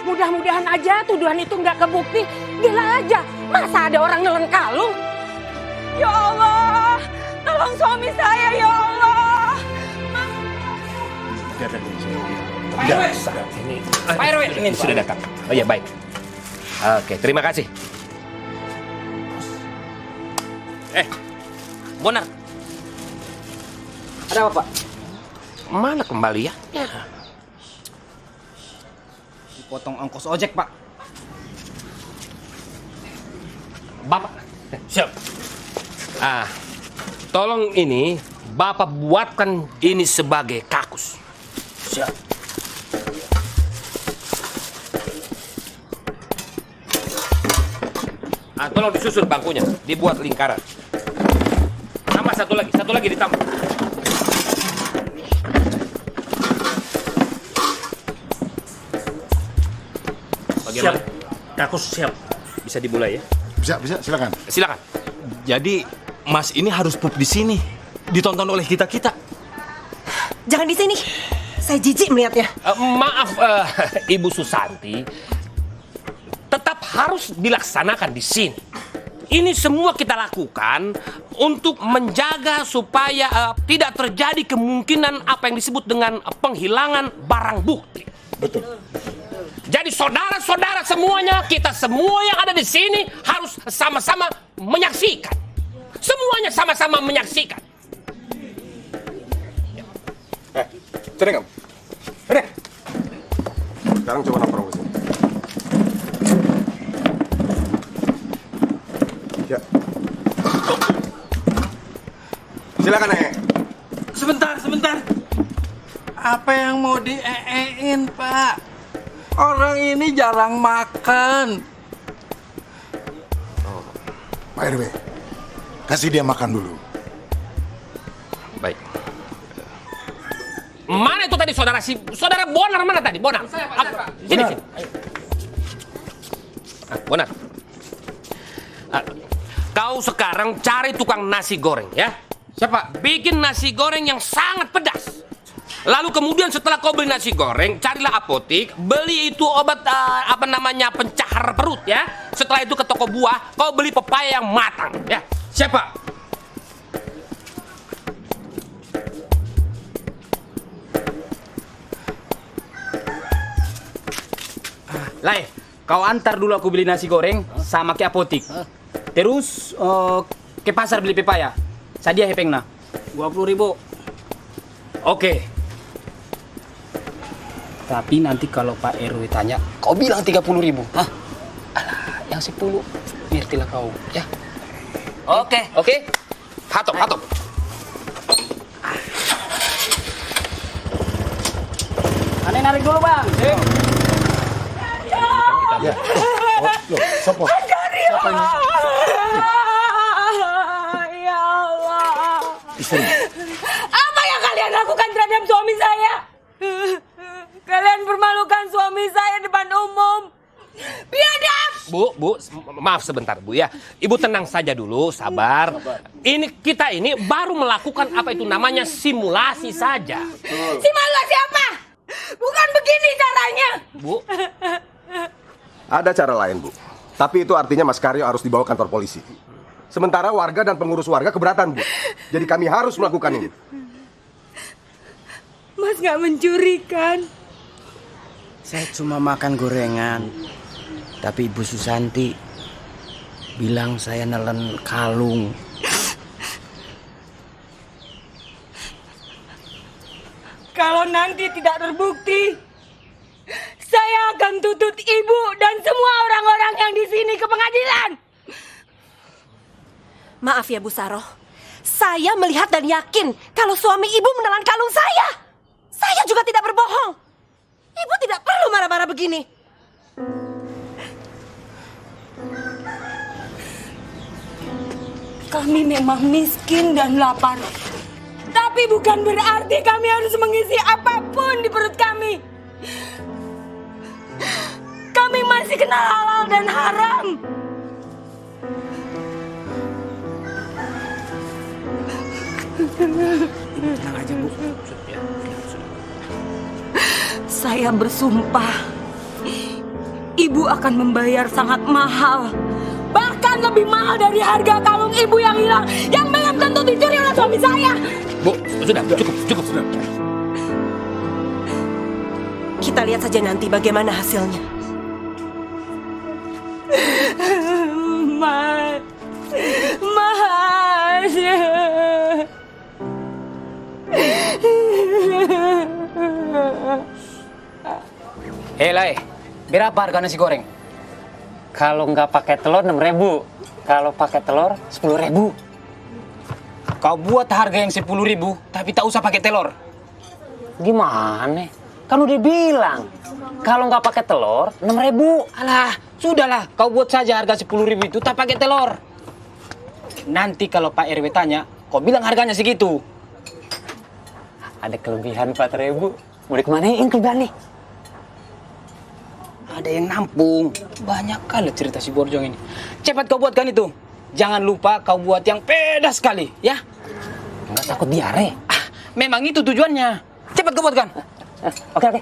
Mudah-mudahan aja tuduhan itu nggak kebukti. Gila aja, masa ada orang nelen kalung? Ya Allah, tolong suami saya, ya Allah. Pak RW, ini sudah datang. Oh ya, baik. Oke, terima kasih. Bonar. Ada apa, Pak? Mana kembaliannya? Dipotong ongkos ojek, Pak. Bapak, siap. Tolong ini Bapak buatkan ini sebagai kakus. Siap. Tolong disusun bangkunya, dibuat lingkaran. Tambah satu lagi ditambah. Bagaimana? Siap. Kakus siap. Bisa dimulai ya? Bisa, silakan. Silakan. Jadi Mas ini harus pup di sini, ditonton oleh kita. Jangan di sini. Saya jijik melihatnya. Maaf, Ibu Susanti, tetap harus dilaksanakan di sini. Ini semua kita lakukan untuk menjaga supaya tidak terjadi kemungkinan apa yang disebut dengan penghilangan barang bukti. Betul. Jadi saudara-saudara semuanya, kita semua yang ada di sini harus sama-sama menyaksikan. Semuanya sama-sama menyaksikan. Sini kamu. Sini. Sekarang coba nongkrong ke sini. Ya. Silakan, Nek. Sebentar. Apa yang mau dieein, Pak? Orang ini jarang makan. Pak RW, kasih dia makan dulu. Baik. Mana itu tadi saudara Bonar mana tadi? Bonar. Sini. Bonar. Kau sekarang cari tukang nasi goreng ya. Siapa? Bikin nasi goreng yang sangat pedas. Lalu kemudian setelah kau beli nasi goreng, carilah apotik, beli itu obat pencahar perut ya. Setelah itu ke toko buah, kau beli pepaya yang matang ya. Siapa? Lai, kau antar dulu aku beli nasi goreng sama ke apotik. Terus ke pasar beli pepaya. Sadia hepengna 20.000. Oke. Tapi nanti kalau Pak RW tanya, kau bilang 30.000. Hah? Alah, yang 10 ngertilah kau, ya. Oke. Hatop. Aneh narik dulu, Bang. Ya. Loh, sopo? Siapa ini? Ya Allah. Istri. Apa yang kalian lakukan terhadap suami saya? Kalian permalukan suami saya depan umum. Biadab. Bu, maaf sebentar Bu ya. Ibu tenang saja dulu, sabar. Kita ini baru melakukan apa itu namanya simulasi saja. Simulasi apa? Bukan begini caranya. Bu. Ada cara lain, Bu. Tapi itu artinya Mas Karyo harus dibawa kantor polisi. Sementara warga dan pengurus warga keberatan, Bu. Jadi kami harus melakukan ini. Mas nggak mencuri kan? Saya cuma makan gorengan. Tapi Ibu Susanti bilang saya nelen kalung. Kalau nanti tidak terbukti, saya akan tuntut ibu dan semua orang-orang yang di sini ke pengadilan. Maaf ya Bu Saroh, saya melihat dan yakin kalau suami ibu menelan kalung saya. Saya juga tidak berbohong. Ibu tidak perlu marah-marah begini. Kami memang miskin dan lapar. Tapi bukan berarti kami harus mengisi apapun di perut kami. Kami masih kenal halal dan haram. Tenang aja, Bu. Saya bersumpah, ibu akan membayar sangat mahal. Bahkan lebih mahal dari harga kalung ibu yang hilang, yang belum tentu dicuri oleh suami saya. Bu, sudah, cukup. Kita lihat saja nanti bagaimana hasilnya. Mas. Lai, berapa harga nasi goreng? Kalau nggak pakai telur 6.000, kalau pakai telur 10.000. Kau buat harga yang 10.000, tapi tak usah pakai telur. Gimana? Kan udah bilang, kalau nggak pakai telur 6.000. Alah, sudahlah, kau buat saja harga 10.000 itu tak pakai telur. Nanti kalau Pak RW tanya, kau bilang harganya segitu. Ada kelebihan 4.000. Mau dikemanain kelebihan nih? Ada yang nampung. Banyak kali cerita si Borjong ini. Cepat kau buatkan itu. Jangan lupa kau buat yang pedas sekali, ya? Nggak takut diare? Memang itu tujuannya. Cepat kau buatkan. Oke.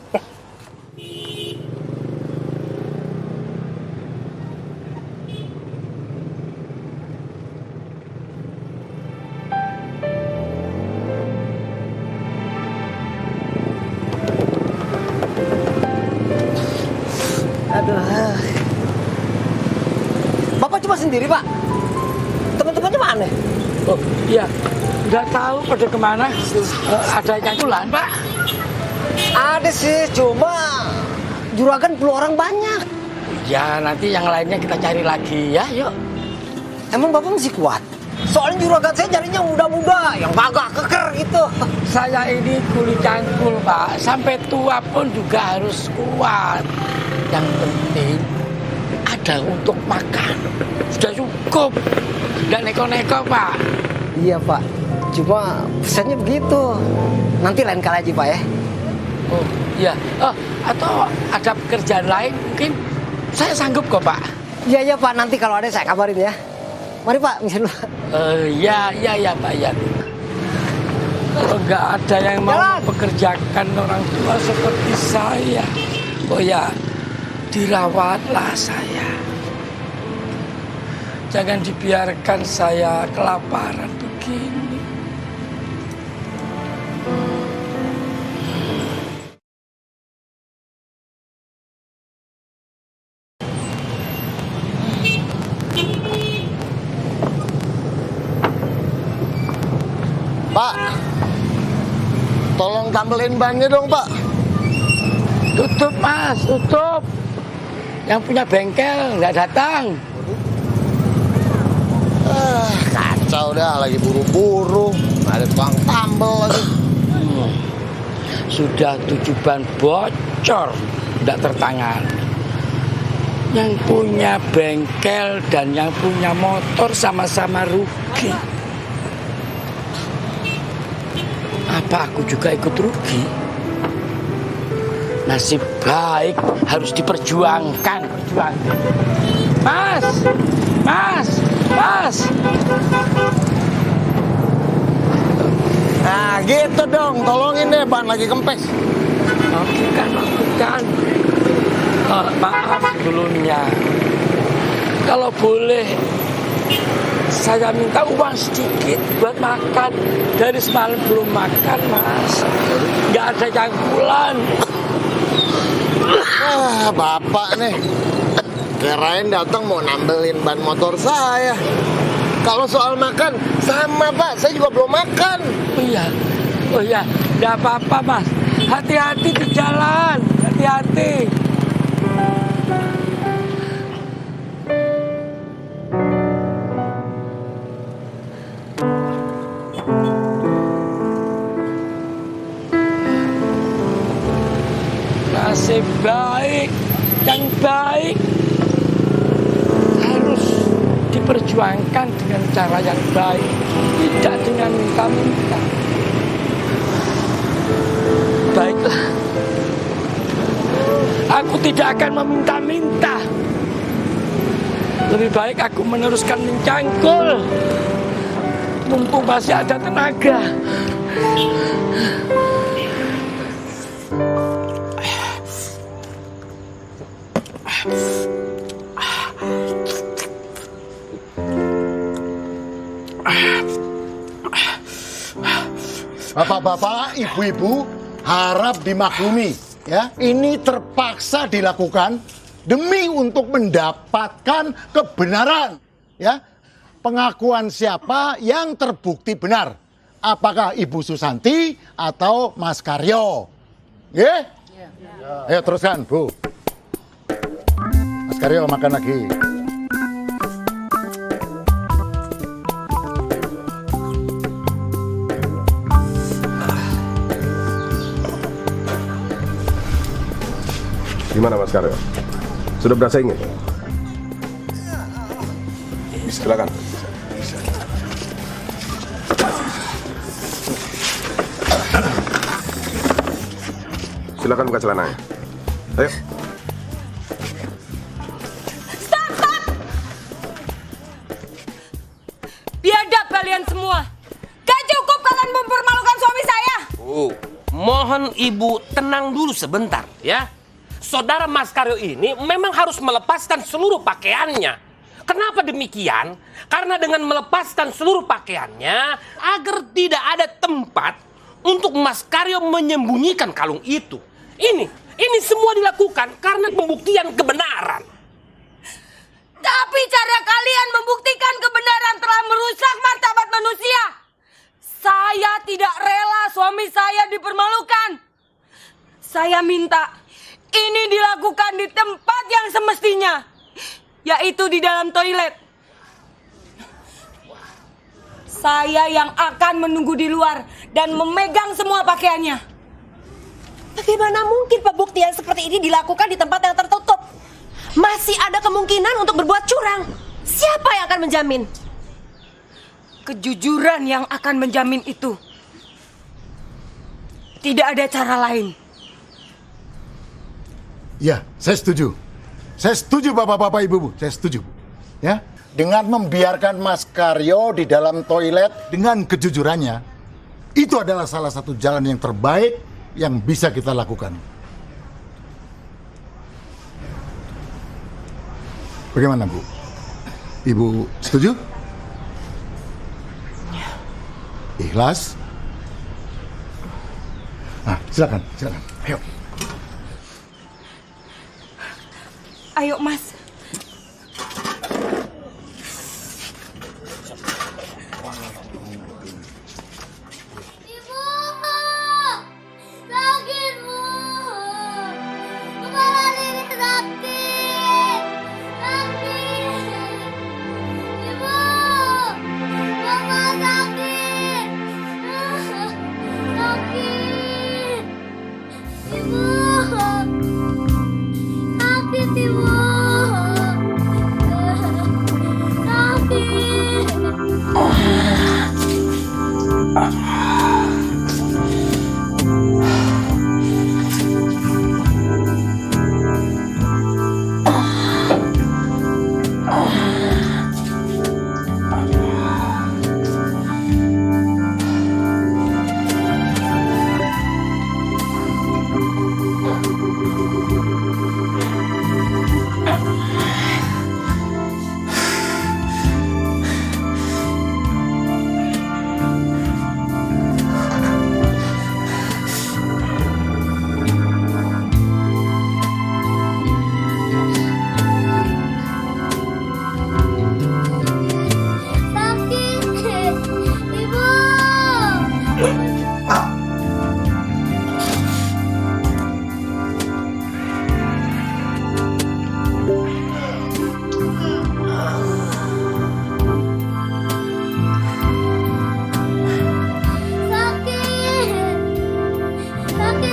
Aduh. Bapak cuma sendiri, Pak? Teman-temannya mana? Oh, iya. Nggak tahu pada kemana. Ada yang pulang, Pak? Ada sih, cuma juragan perlu orang banyak. Ya, nanti yang lainnya kita cari lagi ya, yuk. Emang Bapak masih kuat? Soalnya juragan saya carinya muda-muda, yang gagah keker gitu. Saya ini kuli cangkul, Pak. Sampai tua pun juga harus kuat. Yang penting ada untuk makan. Sudah cukup. Nggak neko-neko, Pak. Iya, Pak. Cuma pesannya begitu. Nanti lain kali aja, Pak ya. Oh, iya. Oh, atau ada pekerjaan lain mungkin saya sanggup kok, Pak. Iya, Pak. Nanti kalau ada saya kabarin ya. Mari, Pak. Misalnya. Iya, Pak. Ya. Kalau nggak ada yang mau mempekerjakan orang tua seperti saya, oh ya, dirawatlah saya. Jangan dibiarkan saya kelaparan begini. Pak, tolong tambelin bannya dong, Pak. Tutup, Mas, tutup. Yang punya bengkel nggak datang. Kacau dah, lagi buru-buru. Ada tukang tambel lagi. Sudah 7 ban bocor, tidak tertangan. Yang punya bengkel dan yang punya motor sama-sama rugi. Apa aku juga ikut rugi? Nasib baik harus diperjuangkan. Mas. Nah gitu dong, tolongin deh, ban lagi kempes. Lakukan. Maaf dulunya. Kalau boleh, saya minta uang sedikit buat makan. Dari semalam belum makan, Mas. Nggak ada jangkulan. Bapak nih. Kirain datang mau nambelin ban motor saya. Kalau soal makan, sama Pak, saya juga belum makan. Oh iya, nggak apa-apa Mas. Hati-hati di jalan, hati-hati. Nasib baik, yang baik harus diperjuangkan dengan cara yang baik, tidak dengan minta-minta. Baiklah, aku tidak akan meminta-minta. Lebih baik aku meneruskan mencangkul, mumpung masih ada tenaga. Bapak-bapak, ibu-ibu harap dimaklumi ya. Ini terpaksa dilakukan demi untuk mendapatkan kebenaran ya. Pengakuan siapa yang terbukti benar? Apakah Ibu Susanti atau Mas Karyo? Ya? Ayo teruskan, Bu. Mas Karyo makan lagi. Gimana Mas Karyo? Sudah berasa ingin? Silakan. Silakan buka celananya. Ayo. Stop! Biadab kalian semua. Gak cukup kalian mempermalukan suami saya. Mohon ibu tenang dulu sebentar ya. Saudara Mas Karyo ini memang harus melepaskan seluruh pakaiannya. Kenapa demikian? Karena dengan melepaskan seluruh pakaiannya agar tidak ada tempat untuk Mas Karyo menyembunyikan kalung itu. Ini semua dilakukan karena pembuktian kebenaran. Tapi cara kalian membuktikan kebenaran telah merusak martabat manusia. Saya tidak rela suami saya dipermalukan. Saya minta ini dilakukan di tempat yang semestinya, yaitu di dalam toilet. Saya yang akan menunggu di luar dan memegang semua pakaiannya. Bagaimana mungkin pembuktian seperti ini dilakukan di tempat yang tertutup? Masih ada kemungkinan untuk berbuat curang. Siapa yang akan menjamin? Kejujuran yang akan menjamin itu. Tidak ada cara lain. Ya, saya setuju. Saya setuju bapak-bapak ibu-ibu, saya setuju. Ya, dengan membiarkan Mas Karyo di dalam toilet dengan kejujurannya, itu adalah salah satu jalan yang terbaik yang bisa kita lakukan. Bagaimana, Bu? Ibu setuju? Ikhlas? Nah, silakan. Ayo. Ayo, Mas.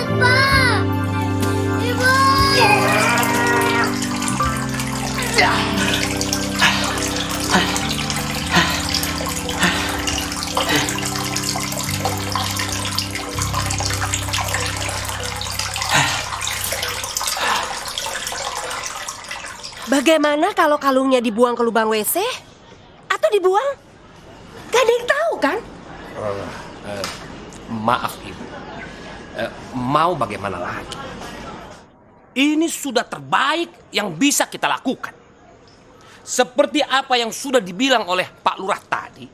Pak! Ibu! Bagaimana kalau kalungnya dibuang ke lubang WC? Atau dibuang? Gak ada yang tahu kan? Maaf Ibu, mau bagaimana lagi? Ini sudah terbaik yang bisa kita lakukan. Seperti apa yang sudah dibilang oleh Pak Lurah tadi,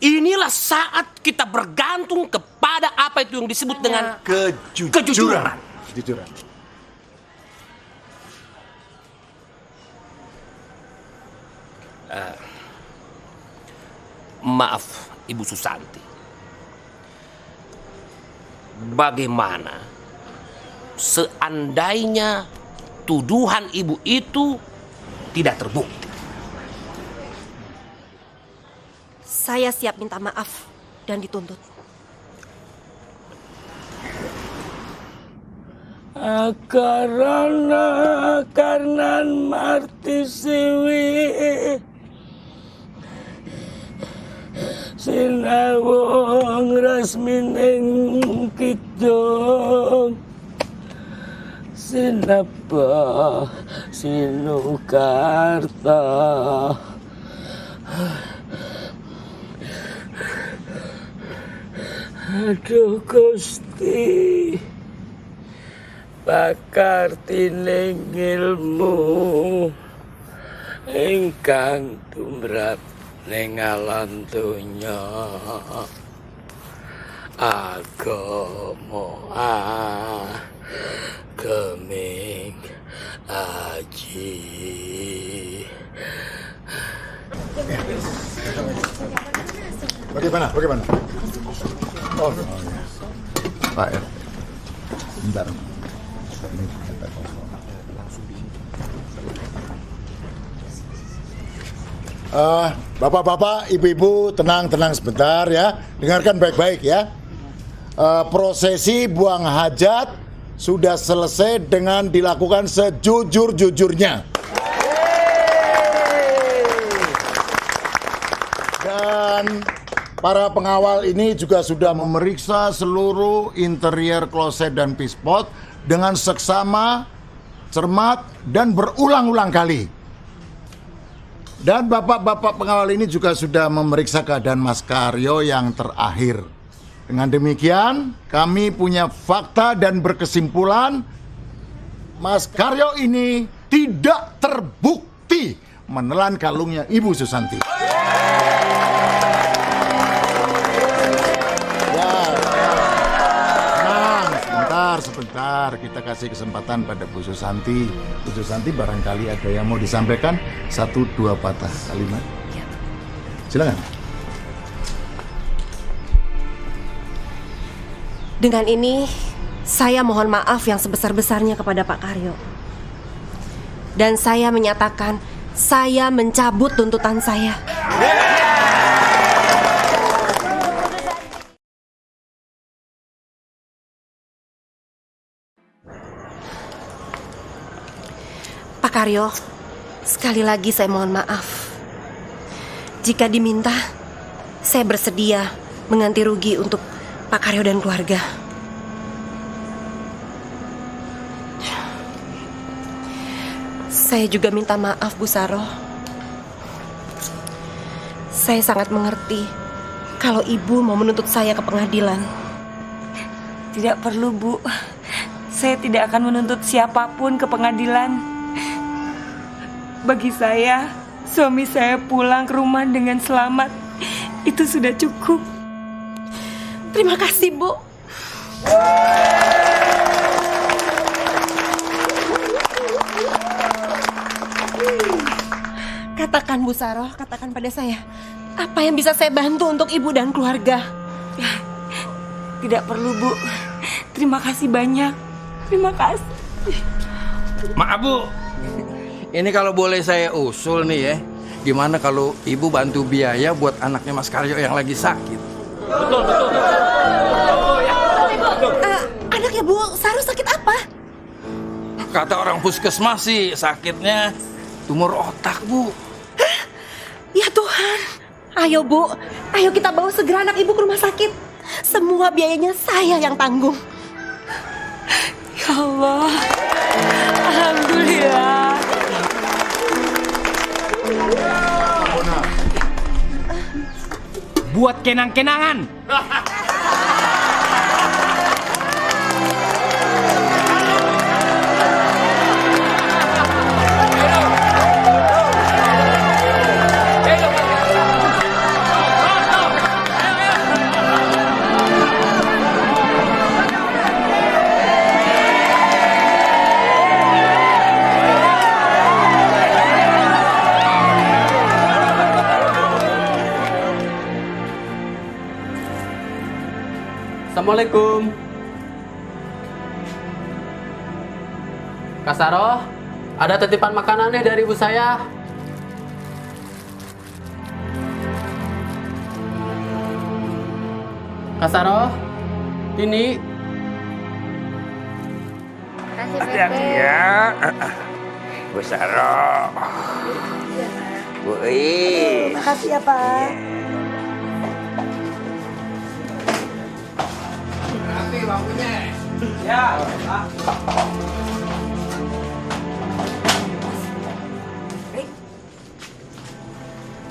inilah saat kita bergantung kepada apa itu yang disebut dengan kejujuran. Kejujuran. Maaf Ibu Susanti. Bagaimana seandainya tuduhan Ibu itu tidak terbukti? Saya siap minta maaf dan dituntut. Karena marti siwi sinawong rasmining kidung sinapa sinukarta aduh Gusti bakar tining ilmu ingkang tumrap ning alam donya agama geming aji. Bagaimana? Oh, Pak R. Bentar. Bapak-bapak, ibu-ibu, tenang sebentar ya. Dengarkan baik-baik ya. Prosesi buang hajat sudah selesai dengan dilakukan sejujur-jujurnya. Dan para pengawal ini juga sudah memeriksa seluruh interior kloset dan pispot dengan seksama, cermat, dan berulang-ulang kali. Dan bapak-bapak pengawal ini juga sudah memeriksa keadaan Mas Karyo yang terakhir. Dengan demikian, kami punya fakta dan berkesimpulan Mas Karyo ini tidak terbukti menelan kalungnya Ibu Susanti. Sebentar, kita kasih kesempatan pada Bu Susanti. Bu Susanti barangkali ada yang mau disampaikan, 1-2 patah kalimat. Silakan. Dengan ini, saya mohon maaf yang sebesar-besarnya kepada Pak Karyo. Dan saya menyatakan, saya mencabut tuntutan saya. Pak Karyo, sekali lagi saya mohon maaf. Jika diminta, saya bersedia mengganti rugi untuk Pak Karyo dan keluarga. Saya juga minta maaf, Bu Saroh. Saya sangat mengerti kalau Ibu mau menuntut saya ke pengadilan. Tidak perlu, Bu. Saya tidak akan menuntut siapapun ke pengadilan. Bagi saya, suami saya pulang ke rumah dengan selamat. Itu sudah cukup. Terima kasih, Bu. Katakan, Bu Saroh, katakan pada saya, apa yang bisa saya bantu untuk Ibu dan keluarga? Tidak perlu, Bu. Terima kasih banyak. Terima kasih. Maaf, Bu. Ini kalau boleh saya usul nih ya, gimana kalau Ibu bantu biaya buat anaknya Mas Karyo yang lagi sakit? Anak Emangnya Bu Saru sakit apa? Kata orang puskesmas sih sakitnya tumor otak, Bu. Ya Tuhan. Ayo Bu, ayo kita bawa segera anak ibu ke rumah sakit. Semua biayanya saya yang tanggung. Ya Allah. Alhamdulillah. Buat kenang-kenangan. Assalamualaikum. Kak Saroh, ada titipan makanan nih dari ibu saya. Kak Saroh, ini. Hati-hati ya. Bu Saroh. Bu I. Makasih ya Pak. Nanti bangkunya. Ya.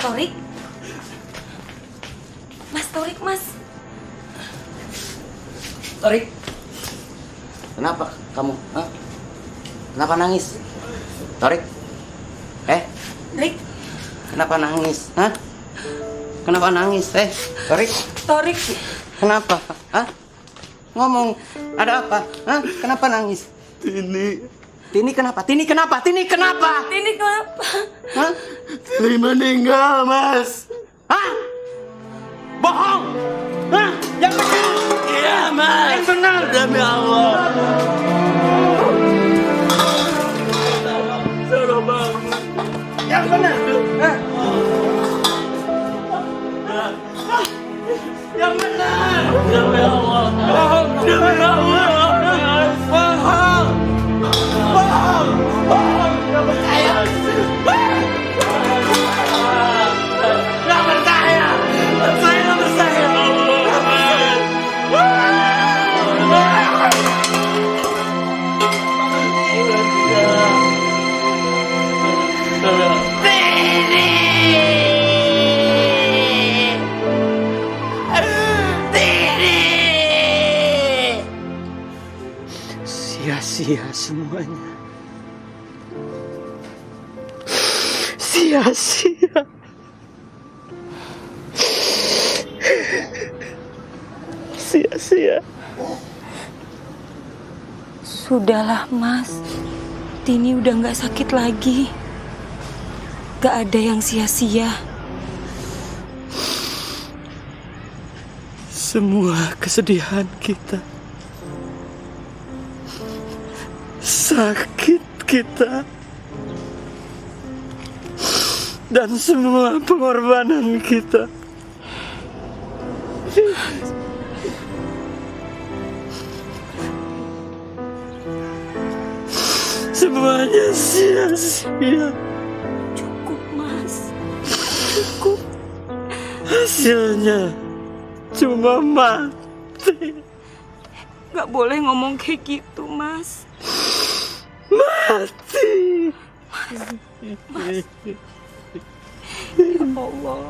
Torik. Mas Torik, Mas. Torik. Kenapa kamu? Hah? Kenapa nangis? Torik. Torik. Kenapa nangis? Hah? Kenapa nangis? Torik. Torik. Kenapa? Hah? Ngomong. Ada apa? Hah? Kenapa nangis? Tini kenapa? Tini kenapa? Tini kenapa? Tini kenapa? Hah? Tini meninggal, Mas. Hah? Bohong! Hah? Yang benar! Iya, Mas. Yang benar! Demi Allah. Yang benar! Hah? Yang benar! Demi Allah. Bohong! Demi Allah. Bohong! Bohong! Bohong! Gak percaya! Gak percaya! Saya gak percaya! Sia-sia semuanya. Sia-sia. Sia-sia. Sudahlah, Mas. Tini udah nggak sakit lagi. Gak ada yang sia-sia. Semua kesedihan kita, sakit kita, dan semua pengorbanan kita semuanya sia-sia. Cukup, Mas. Cukup. Hasilnya cuma mati. Gak boleh ngomong kayak gitu, Mas. Mati. Mas. Ya Allah.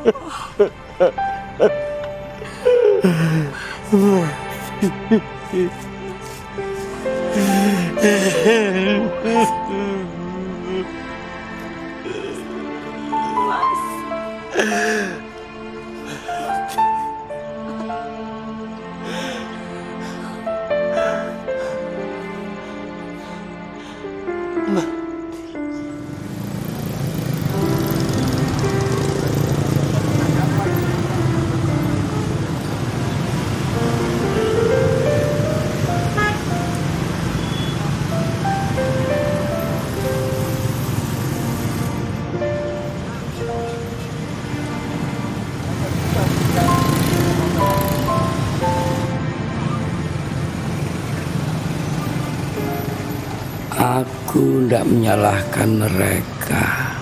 Aku tidak menyalahkan mereka.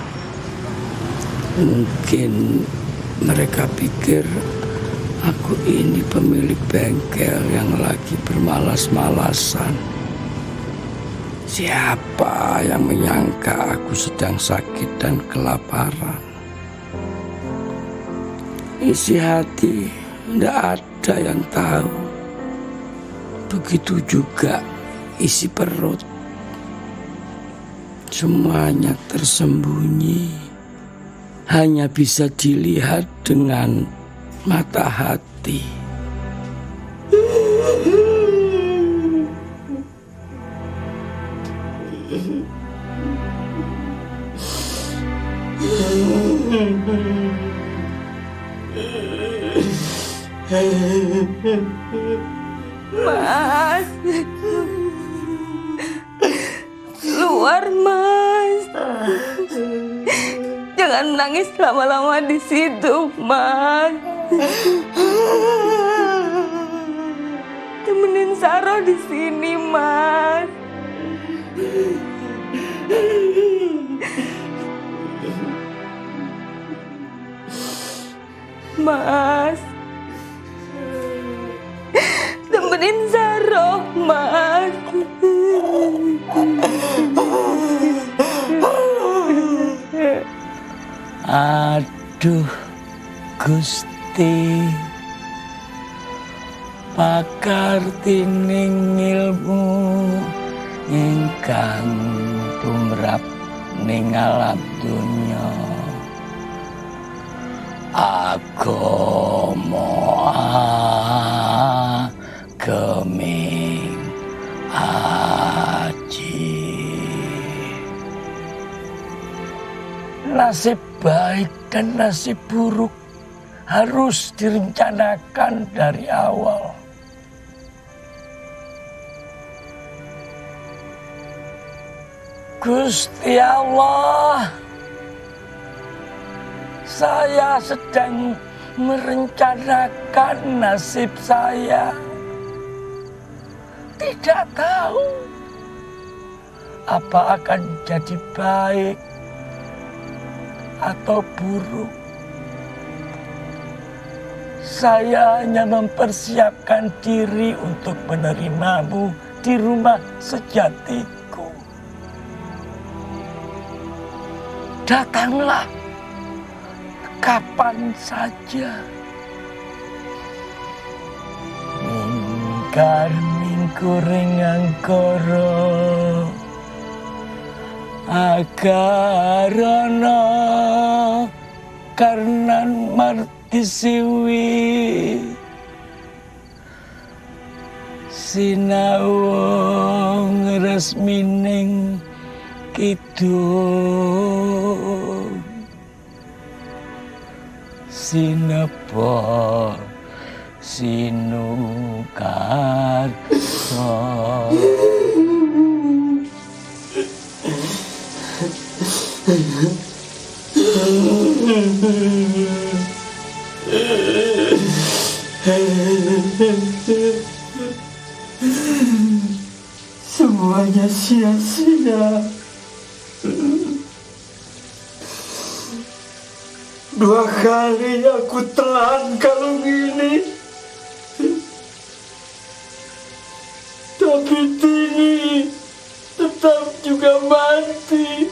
Mungkin mereka pikir aku ini pemilik bengkel yang lagi bermalas-malasan. Siapa yang menyangka aku sedang sakit dan kelaparan? Isi hati tidak ada yang tahu. Begitu juga isi perut. Semuanya tersembunyi. Hanya bisa dilihat dengan mata hati. Mas, keluar Mas. Jangan menangis lama-lama di situ, Mas. Temenin Saro di sini, Mas. Mas, temenin Saro, Mas. Aduh, Gusti, pakar tining ilmu ingkang tumrap ning alam dunya. Agama geming aji. Nasib baik dan nasib buruk harus direncanakan dari awal. Gusti Allah, saya sedang merencanakan nasib saya. Tidak tahu apa akan jadi baik atau buruk. Saya hanya mempersiapkan diri untuk menerimamu di rumah sejatiku. Datanglah kapan saja. Mingkar mingkuring angkara agarana karnan marti siwi sinau ngresmining kidung sinepa sinukar semuanya sia-sia. 2 kali aku telan kalung ini, tapi Tini tetap juga mati.